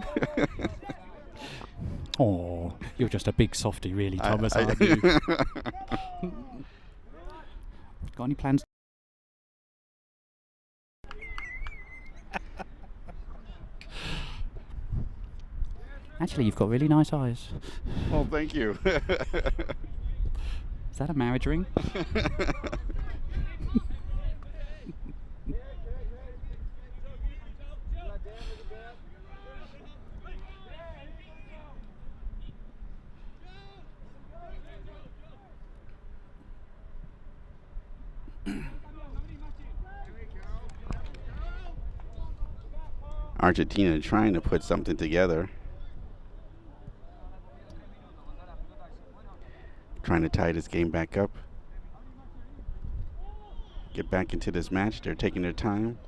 Oh, you're just a big softy, really, Thomas, aren't you? Got any plans? Actually, you've got really nice eyes. Oh, thank you. Is that a marriage ring? Argentina trying to put something together. Trying to tie this game back up. Get back into this match. They're taking their time.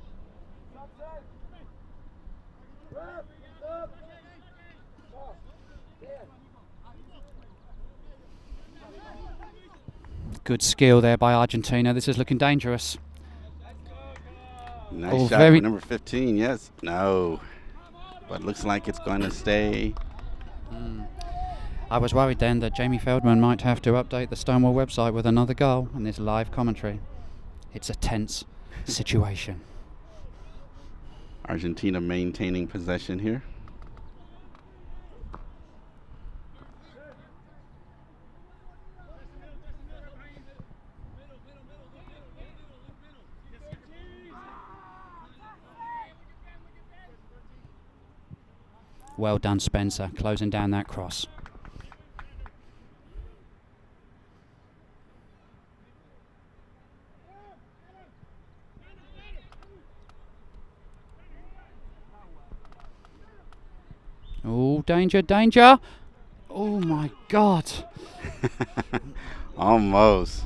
Good skill there by Argentina. This is looking dangerous. Nice shot for number 15. Yes. No. But looks like it's going to stay. I was worried then that Jamie Feldman might have to update the Stonewall website with another goal in this live commentary. It's a tense situation. Argentina maintaining possession here. Well done, Spencer, closing down that cross. Oh, danger, danger. Oh, my God. Almost.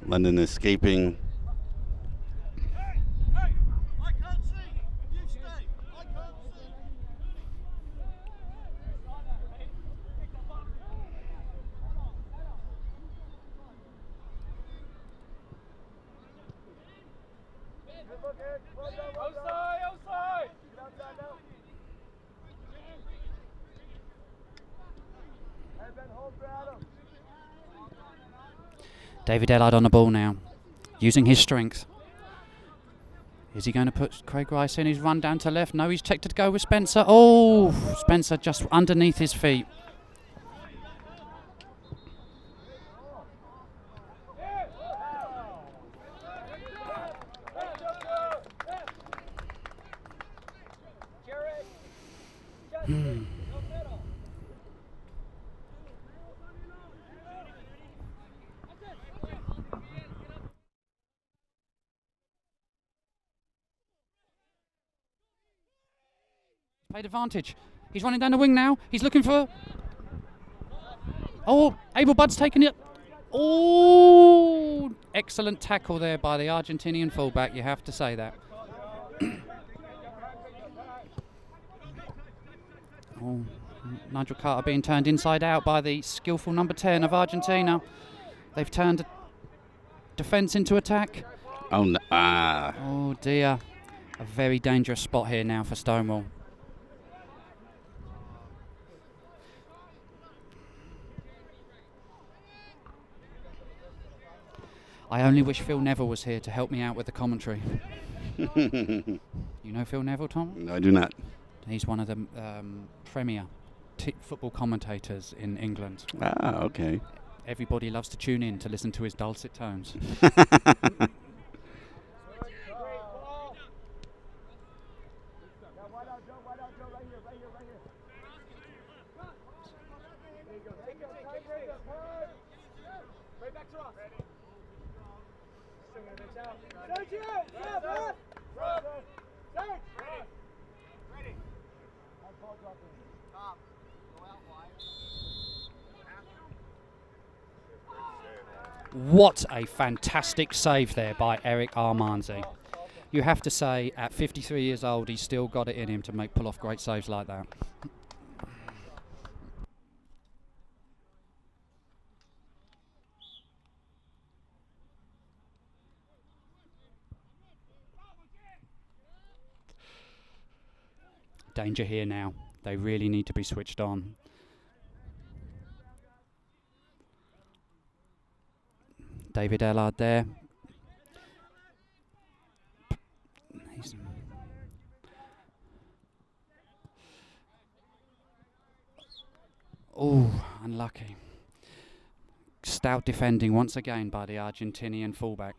London escaping. David Ellard on the ball now, using his strength. Is he going to put Craig Rice in? He's run down to left. No, he's checked to go with Spencer. Oh, Spencer just underneath his feet. Played advantage. He's running down the wing now. He's looking for... Oh, Abel Budd's taken it. Oh, excellent tackle there by the Argentinian fullback. You have to say that. Oh, Nigel Carter being turned inside out by the skillful number 10 of Argentina. They've turned defence into attack. Oh, no. Oh dear. A very dangerous spot here now for Stonewall. I only wish Phil Neville was here to help me out with the commentary. You know Phil Neville, Tom? No, I do not. He's one of the premier football commentators in England. Ah, okay. Everybody loves to tune in to listen to his dulcet tones. What a fantastic save there by Eric Armanzi. You have to say, at 53 years old, he's still got it in him to pull off great saves like that. Danger here now. They really need to be switched on. David Ellard there. Oh, unlucky. Stout defending once again by the Argentinian fullback.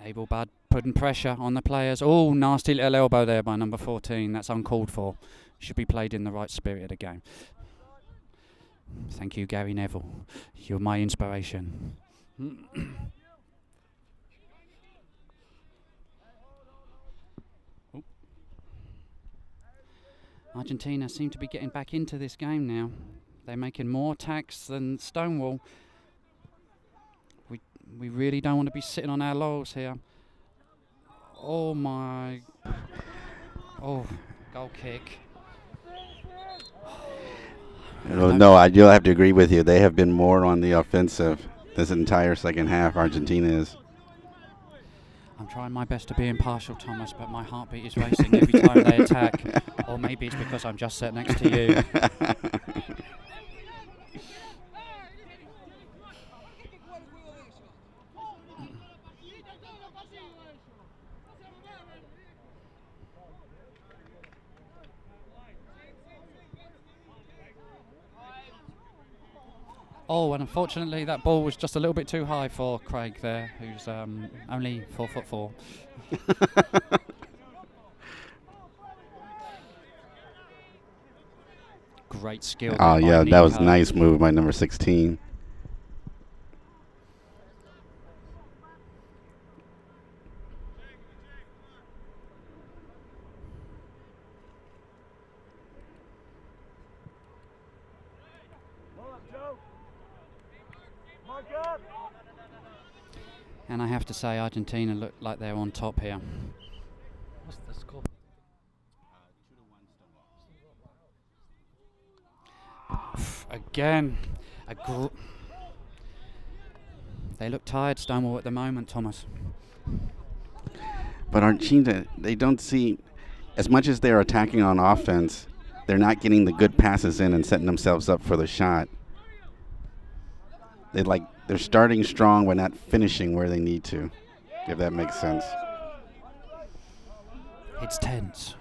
Abel Budd putting pressure on the players. Oh, nasty little elbow there by number 14. That's uncalled for. Should be played in the right spirit of the game. Thank you, Gary Neville. You're my inspiration. Argentina seem to be getting back into this game now. They're making more attacks than Stonewall. We really don't want to be sitting on our laurels here. Oh my. Oh, goal kick. No, you'll have to agree with you. They have been more on the offensive this entire second half. Argentina is. I'm trying my best to be impartial, Thomas, but my heartbeat is racing every time they attack. Or maybe it's because I'm just sat next to you. Oh, and unfortunately that ball was just a little bit too high for Craig there, who's only 4'4". Great skill. Oh yeah, that was a nice move by number 16. And I have to say, Argentina look like they're on top here. What's the score? 2-1 Again, they look tired, Stonewall, at the moment, Thomas. But Argentina, they don't see, as much as they're attacking on offense, they're not getting the good passes in and setting themselves up for the shot. They're starting strong but not finishing where they need to, if that makes sense. It's tense.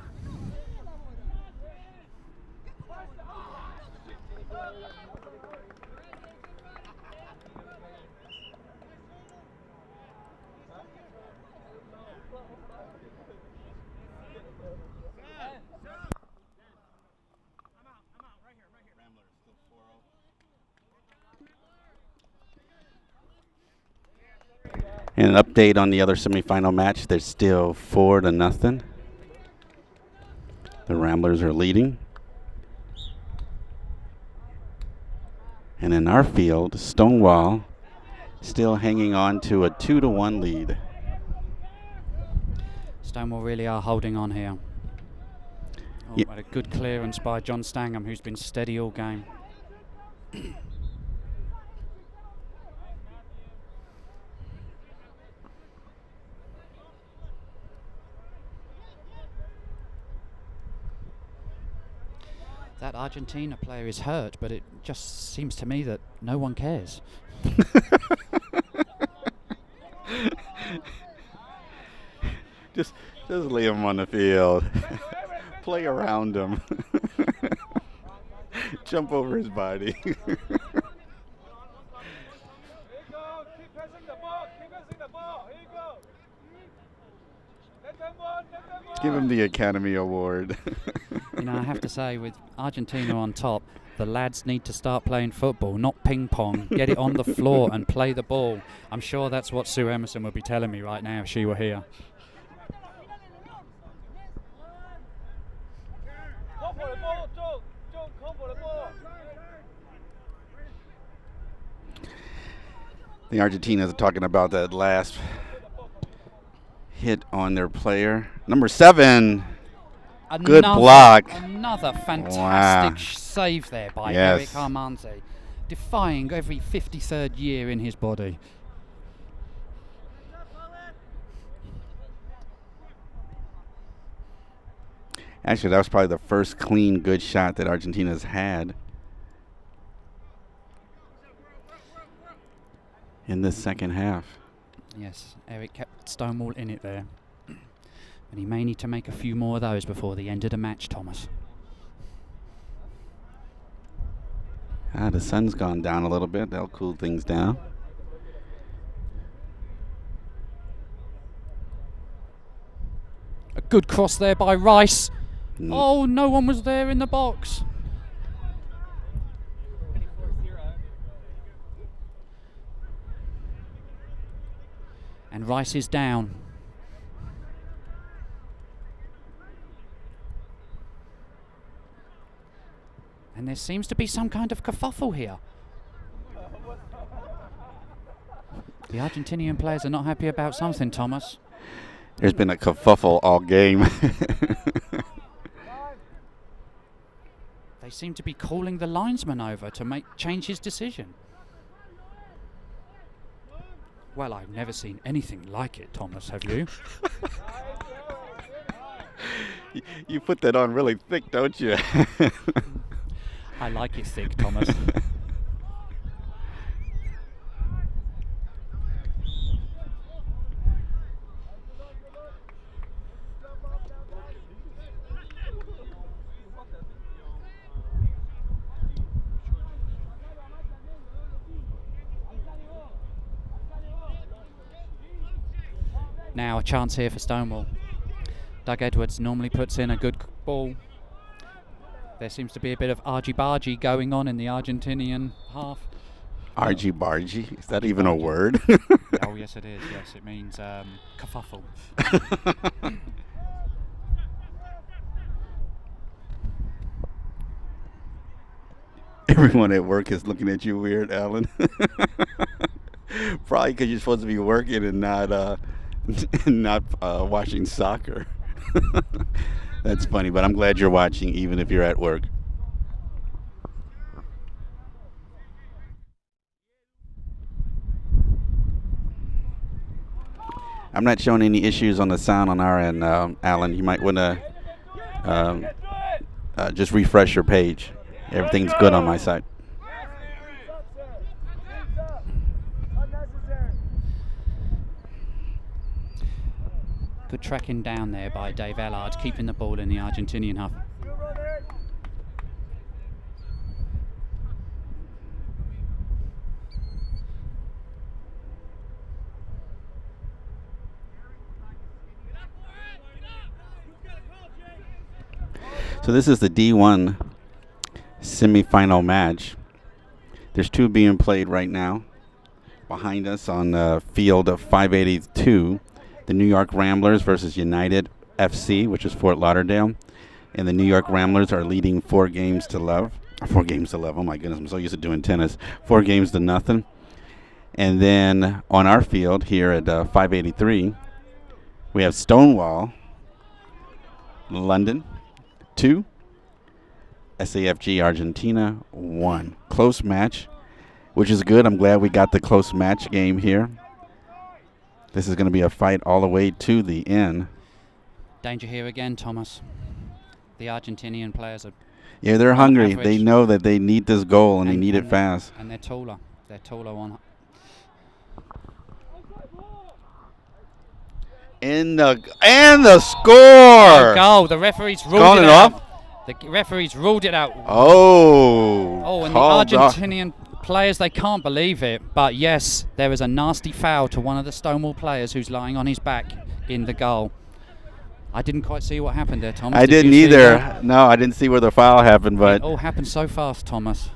And an update on the other semifinal match, there's still 4-0. The Ramblers are leading. And in our field, Stonewall still hanging on to a 2-1 lead. Stonewall really are holding on here. Oh, Yep. What a good clearance by John Stangham, who's been steady all game. That Argentina player is hurt, but it just seems to me that no one cares. Just leave him on the field. Play around him. Jump over his body. Here you go, keep passing the ball, Here you go. Let them work. Give him the Academy Award. You know, I have to say, with Argentina on top, the lads need to start playing football, not ping pong. Get it on the floor and play the ball. I'm sure that's what Sue Emerson would be telling me right now if she were here. The Argentinas are talking about that last hit on their player. Number 7. Good block. Another fantastic Wow. save there by Yes. Eric Armante, defying every 53rd year in his body. Actually, that was probably the first clean, good shot that Argentina's had in the second half. Yes, Eric kept Stonewall in it there. And he may need to make a few more of those before the end of the match, Thomas. The sun's gone down a little bit. That'll cool things down. A good cross there by Rice. Mm. Oh, no one was there in the box. And Rice is down. And there seems to be some kind of kerfuffle here. The Argentinian players are not happy about something, Thomas. There's been a kerfuffle all game. They seem to be calling the linesman over to change his decision. Well, I've never seen anything like it, Thomas, have you? You put that on really thick, don't you? I like it thick, Thomas. Now a chance here for Stonewall. Doug Edwards normally puts in a good ball. There seems to be a bit of argy-bargy going on in the Argentinian half. Argy-bargy? Is that even a word? Oh, yes it is. Yes, it means kerfuffle. Everyone at work is looking at you weird, Alan. Probably because you're supposed to be working and not watching soccer. That's funny, but I'm glad you're watching even if you're at work. I'm not showing any issues on the sound on our end, Alan. You might want to just refresh your page. Everything's good on my side. Good tracking down there by Dave Ellard, keeping the ball in the Argentinian half. So this is the D1 semifinal match. There's 2 being played right now. Behind us on the field of 582, the New York Ramblers versus United FC, which is Fort Lauderdale. And the New York Ramblers are leading 4 games to love. 4 games to love. Oh my goodness, I'm so used to doing tennis. 4 games to nothing. And then on our field here at 583, we have Stonewall London 2, SAFG Argentina 1. Close match, which is good. I'm glad we got the close match game here. This is going to be a fight all the way to the end. Danger here again, Thomas. The Argentinian players are... Yeah, they're hungry. average. They know that they need this goal and they need it fast. And they're taller. They're taller on... And the score! Goal. The referee's ruled Calling it it out. off? The referee's ruled it out. Oh! And the called off. Argentinian players, they can't believe it. But yes, there is a nasty foul to one of the Stonewall players who's lying on his back in the goal. I didn't quite see what happened there, Thomas. I Did didn't you see either. that? No, I didn't see where the foul happened, but It all happened so fast, Thomas.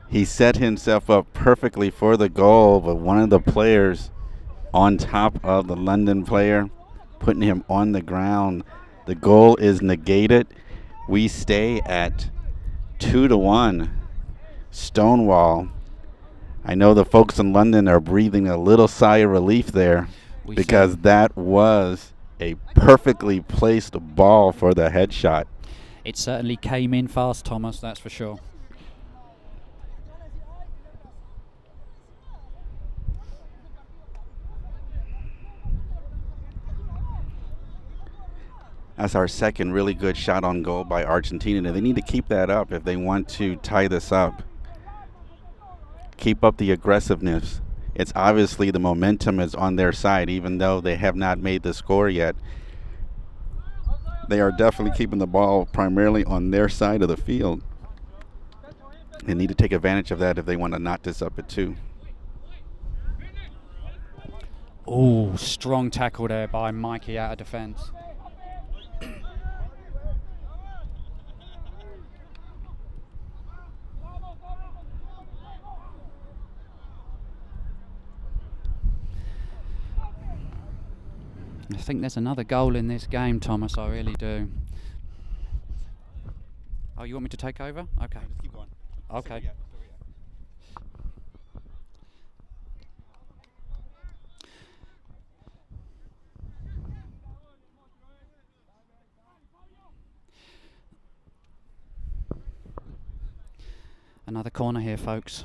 he set himself up perfectly for the goal, but one of the players on top of the London player, putting him on the ground. The goal is negated. We stay at 2-1. Stonewall. I know the folks in London are breathing a little sigh of relief there because that was a perfectly placed ball for the headshot. It certainly came in fast, Thomas, that's for sure. That's our second really good shot on goal by Argentina. They need to keep that up if they want to tie this up. Keep up the aggressiveness. It's obviously the momentum is on their side, even though they have not made the score yet. They are definitely keeping the ball primarily on their side of the field. They need to take advantage of that if they want to knot this up at 2. Oh, strong tackle there by Mikey out of defence. I think there's another goal in this game, Thomas. I really do. Oh, you want me to take over? Okay. Just keep going. Okay. Another corner here, folks.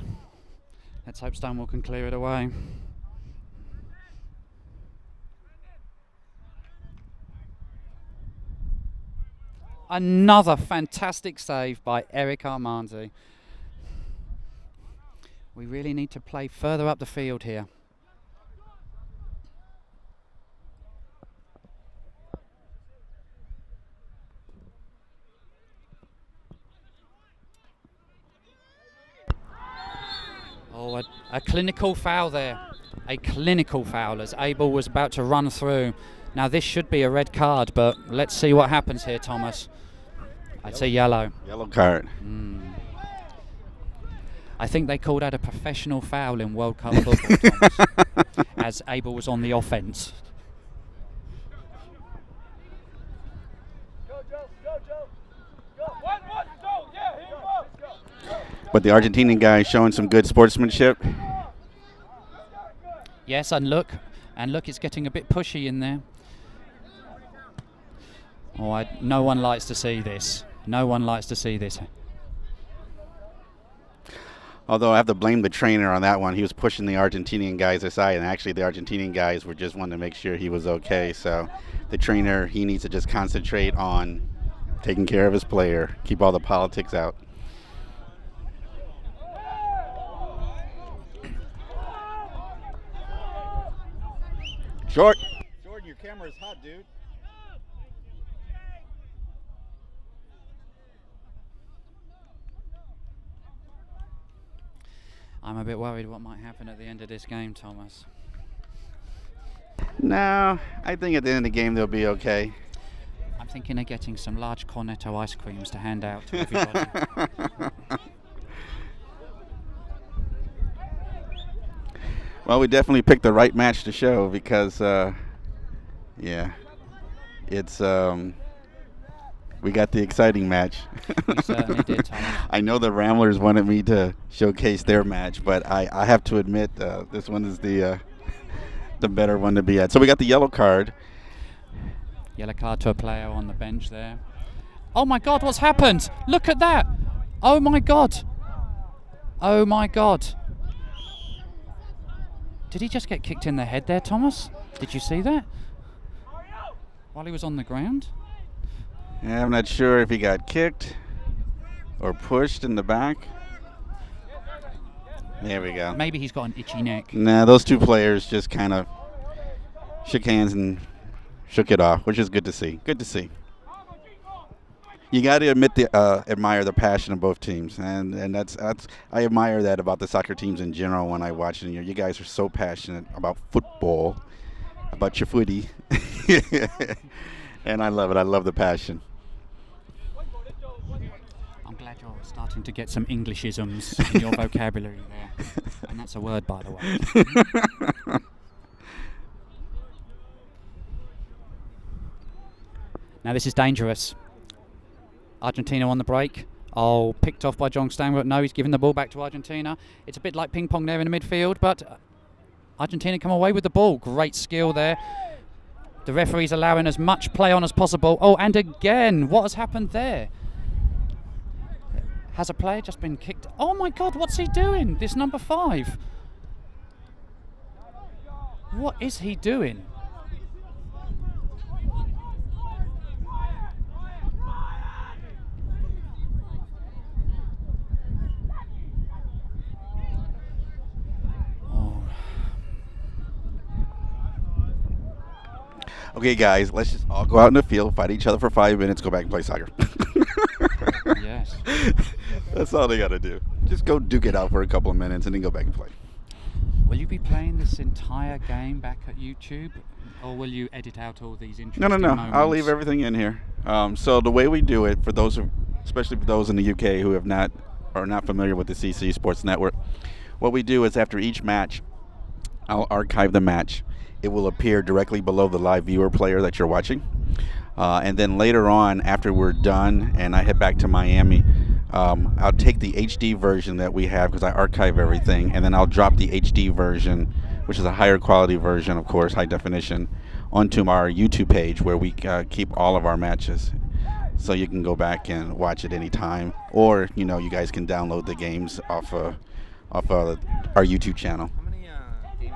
Let's hope Stonewall can clear it away. Another fantastic save by Eric Armandi. We really need to play further up the field here. Oh, a clinical foul there. A clinical foul as Abel was about to run through. Now this should be a red card, but let's see what happens here, Thomas. I'd say yellow. Yellow card. I think they called out a professional foul in World Cup football, Thomas, as Abel was on the offence. But the Argentinian guy is showing some good sportsmanship. Yes, and look, it's getting a bit pushy in there. Oh, no one likes to see this. No one likes to see this. Although I have to blame the trainer on that one. He was pushing the Argentinian guys aside, and actually the Argentinian guys were just wanting to make sure he was okay. So the trainer, he needs to just concentrate on taking care of his player, keep all the politics out. Short. Jordan, your camera is hot, dude. I'm a bit worried what might happen at the end of this game, Thomas. No, I think at the end of the game they'll be okay. I'm thinking of getting some large cornetto ice creams to hand out to everybody. Well, we definitely picked the right match to show because, yeah, it's we got the exciting match. We certainly did, Thomas. I know the Ramblers wanted me to showcase their match, but I have to admit this one is the better one to be at. So we got the yellow card. Yellow card to a player on the bench there. Oh my God, what's happened? Look at that. Oh my God. Oh my God. Did he just get kicked in the head there, Thomas? Did you see that? While he was on the ground? Yeah, I'm not sure if he got kicked or pushed in the back. There we go. Maybe he's got an itchy neck. Nah, those two players just kind of shook hands and shook it off, which is good to see. Good to see. You got to admire the passion of both teams, and that's I admire that about the soccer teams in general. When I watch it, you guys are so passionate about football, about your footy, and I love it. I love the passion. I'm glad you're starting to get some Englishisms in your vocabulary there, and that's a word, by the way. Now this is dangerous. Argentina on the break. Oh, picked off by John Stanwell. No, he's giving the ball back to Argentina. It's a bit like ping pong there in the midfield, but Argentina come away with the ball. Great skill there. The referee's allowing as much play on as possible. Oh, and again, what has happened there? Has a player just been kicked? Oh my God, what's he doing? This number 5. What is he doing? Okay, guys, let's just all go out in the field, fight each other for 5 minutes, go back and play soccer. Yes. That's all they got to do. Just go duke it out for a couple of minutes and then go back and play. Will you be playing this entire game back at YouTube, or will you edit out all these interesting No. moments? I'll leave everything in here. So the way we do it, for those, especially for those in the UK who are not familiar with the CC Sports Network, what we do is after each match, I'll archive the match. It will appear directly below the live viewer player that you're watching. And then later on, after we're done and I head back to Miami, I'll take the HD version that we have, because I archive everything, and then I'll drop the HD version, which is a higher quality version, of course, high definition, onto our YouTube page where we keep all of our matches. So you can go back and watch it anytime, or you guys can download the games off our YouTube channel. How many games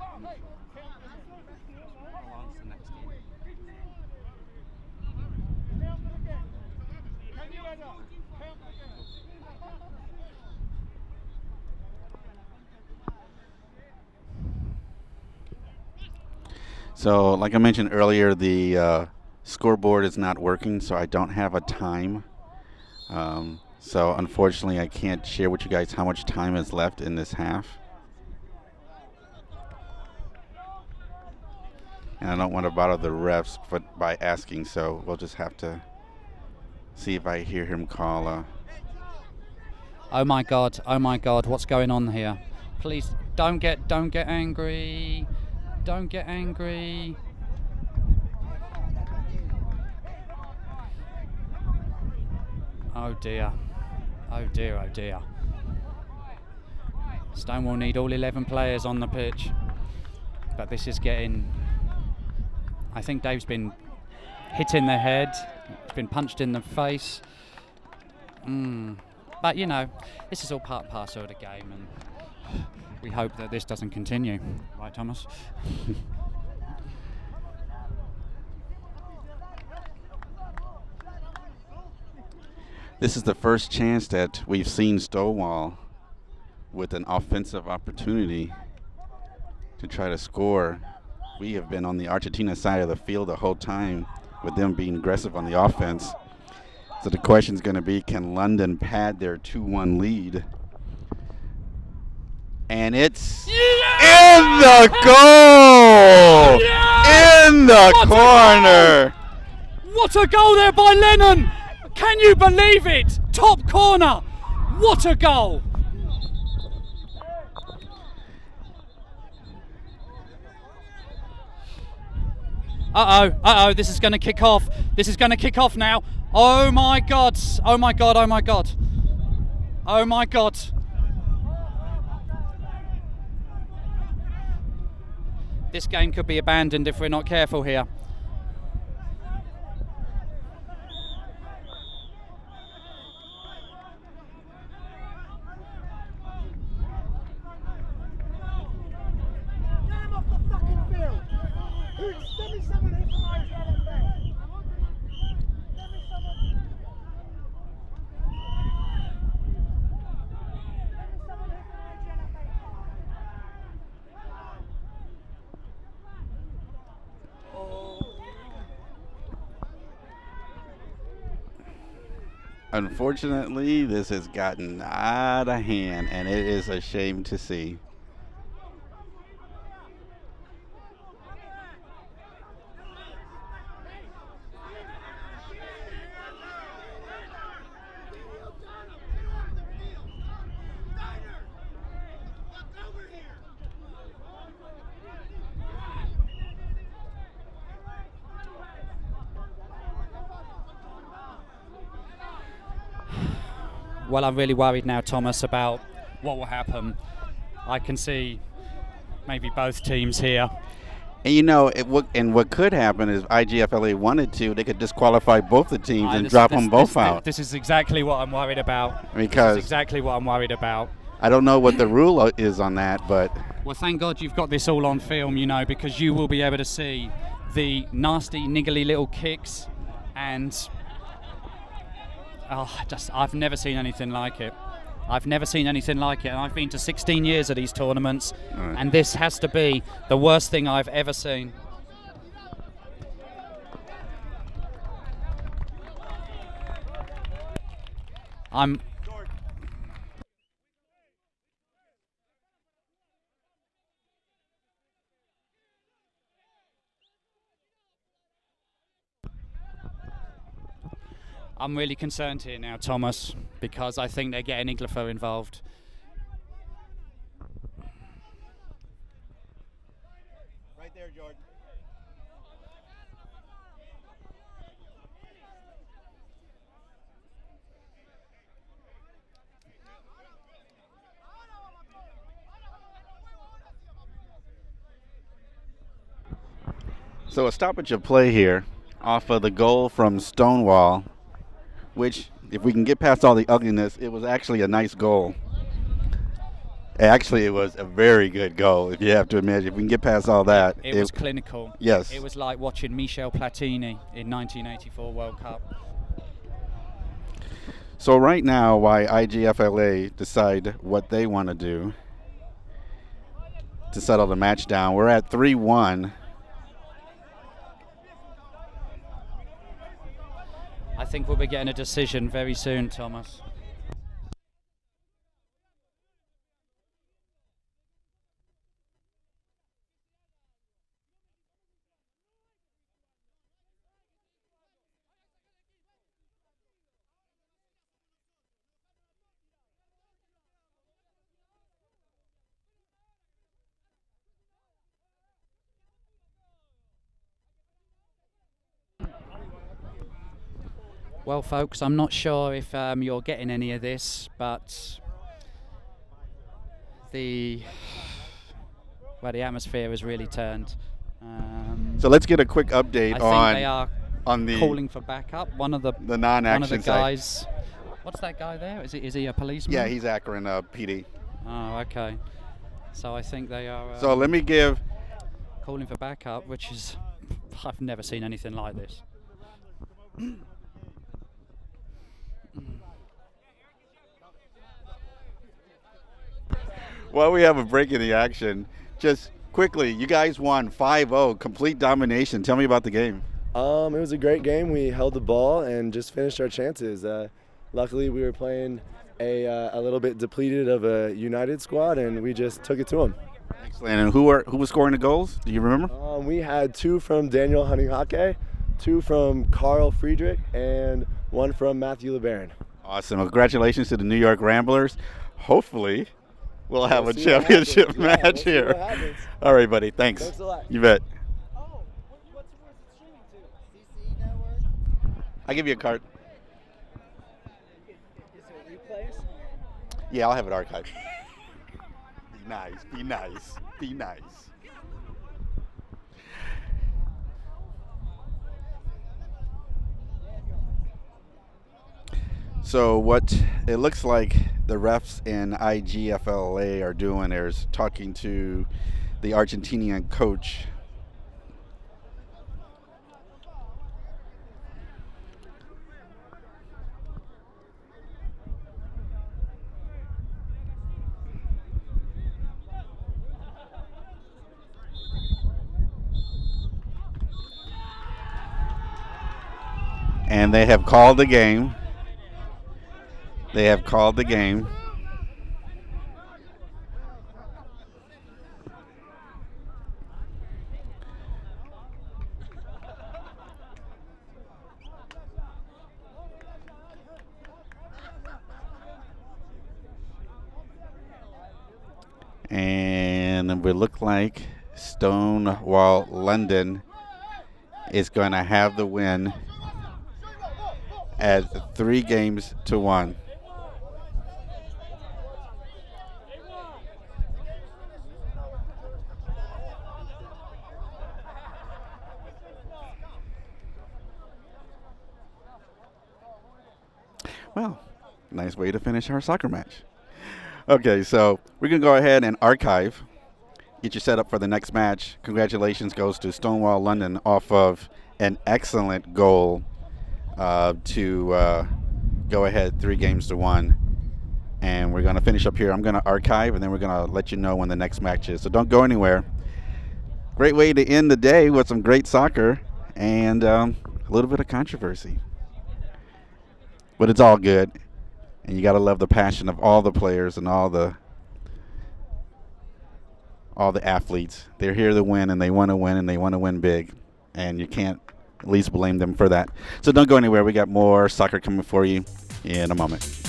are there? A few, huh? So, like I mentioned earlier, the scoreboard is not working, so I don't have a time. So, unfortunately, I can't share with you guys how much time is left in this half. And I don't want to bother the refs by asking, so we'll just have to see if I hear him call. Oh my God, what's going on here? Please don't get angry. Don't get angry. Oh dear. Oh dear, oh dear. Stonewall need all 11 players on the pitch. But this is getting... I think Dave's been hit in the head. He's been punched in the face. But this is all part and parcel of the game, and we hope that this doesn't continue. Right, Thomas? This is the first chance that we've seen Stonewall with an offensive opportunity to try to score. We have been on the Argentina side of the field the whole time, with them being aggressive on the offense. So the question is going to be, can London pad their 2-1 lead? And it's in the goal! In the corner! What a goal there by Lennon! Can you believe it? Top corner! What a goal! Uh-oh, this is going to kick off. This is going to kick off now. Oh my God, oh my God, oh my God. Oh my God. This game could be abandoned if we're not careful here. Unfortunately, this has gotten out of hand, and it is a shame to see. Well, I'm really worried now, Thomas, about what will happen. I can see maybe both teams here. And what could happen is IGFLA wanted to, they could disqualify both the teams and drop them both out. This is exactly what I'm worried about. Because this is exactly what I'm worried about. I don't know what the rule is on that, but Well, thank God you've got this all on film, because you will be able to see the nasty, niggly little kicks, and I've never seen anything like it. I've never seen anything like it, and I've been to 16 years of these tournaments, and this has to be the worst thing I've ever seen. I'm really concerned here now, Thomas, because I think they're getting IGLA involved. right there, Jordan. So a stoppage of play here off of the goal from Stonewall, which, if we can get past all the ugliness, it was actually a nice goal. Actually, it was a very good goal, if you have to imagine. If we can get past all that. It was clinical. Yes. It was like watching Michel Platini in 1984 World Cup. So right now, why IGFLA decide what they want to do to settle the match down, we're at 3-1. I think we'll be getting a decision very soon, Thomas. Well, folks, I'm not sure if you're getting any of this, but the atmosphere has really turned. So let's get a quick update I think they are on the calling for backup. One of the non-action guys. side. What's that guy there? Is he a policeman? Yeah, he's Akron PD. Oh, okay. So I think they are. So let me give. Calling for backup, which is I've never seen anything like this. Well, we have a break in the action. Just quickly, you guys won 5-0, complete domination. Tell me about the game. It was a great game. We held the ball and just finished our chances. Luckily, we were playing a little bit depleted of a United squad, and we just took it to them. Excellent. And who was scoring the goals? Do you remember? We had 2 from Daniel Honeyhake, 2 from Carl Friedrich, and 1 from Matthew LeBaron. Awesome. Congratulations to the New York Ramblers. Hopefully, we'll have a championship match here. All right, buddy. Thanks. Thanks a lot. You bet. Oh, what's it streaming to? CC Network? I'll give you a card. Is it replays? Yeah, I'll have it archived. Be nice. Be nice. Be nice. So what it looks like the refs in IGFLA are doing is talking to the Argentinian coach. And they have called the game. They have called the game. And we look like Stonewall London is going to have the win at 3-1. Well, nice way to finish our soccer match. Okay, so we're going to go ahead and archive, get you set up for the next match. Congratulations goes to Stonewall London off of an excellent goal to go ahead 3-1. And we're going to finish up here. I'm going to archive, and then we're going to let you know when the next match is. So don't go anywhere. Great way to end the day with some great soccer and a little bit of controversy. But it's all good. And you got to love the passion of all the players and all the athletes. They're here to win, and they want to win, and they want to win big. And you can't at least blame them for that. So don't go anywhere. We got more soccer coming for you in a moment.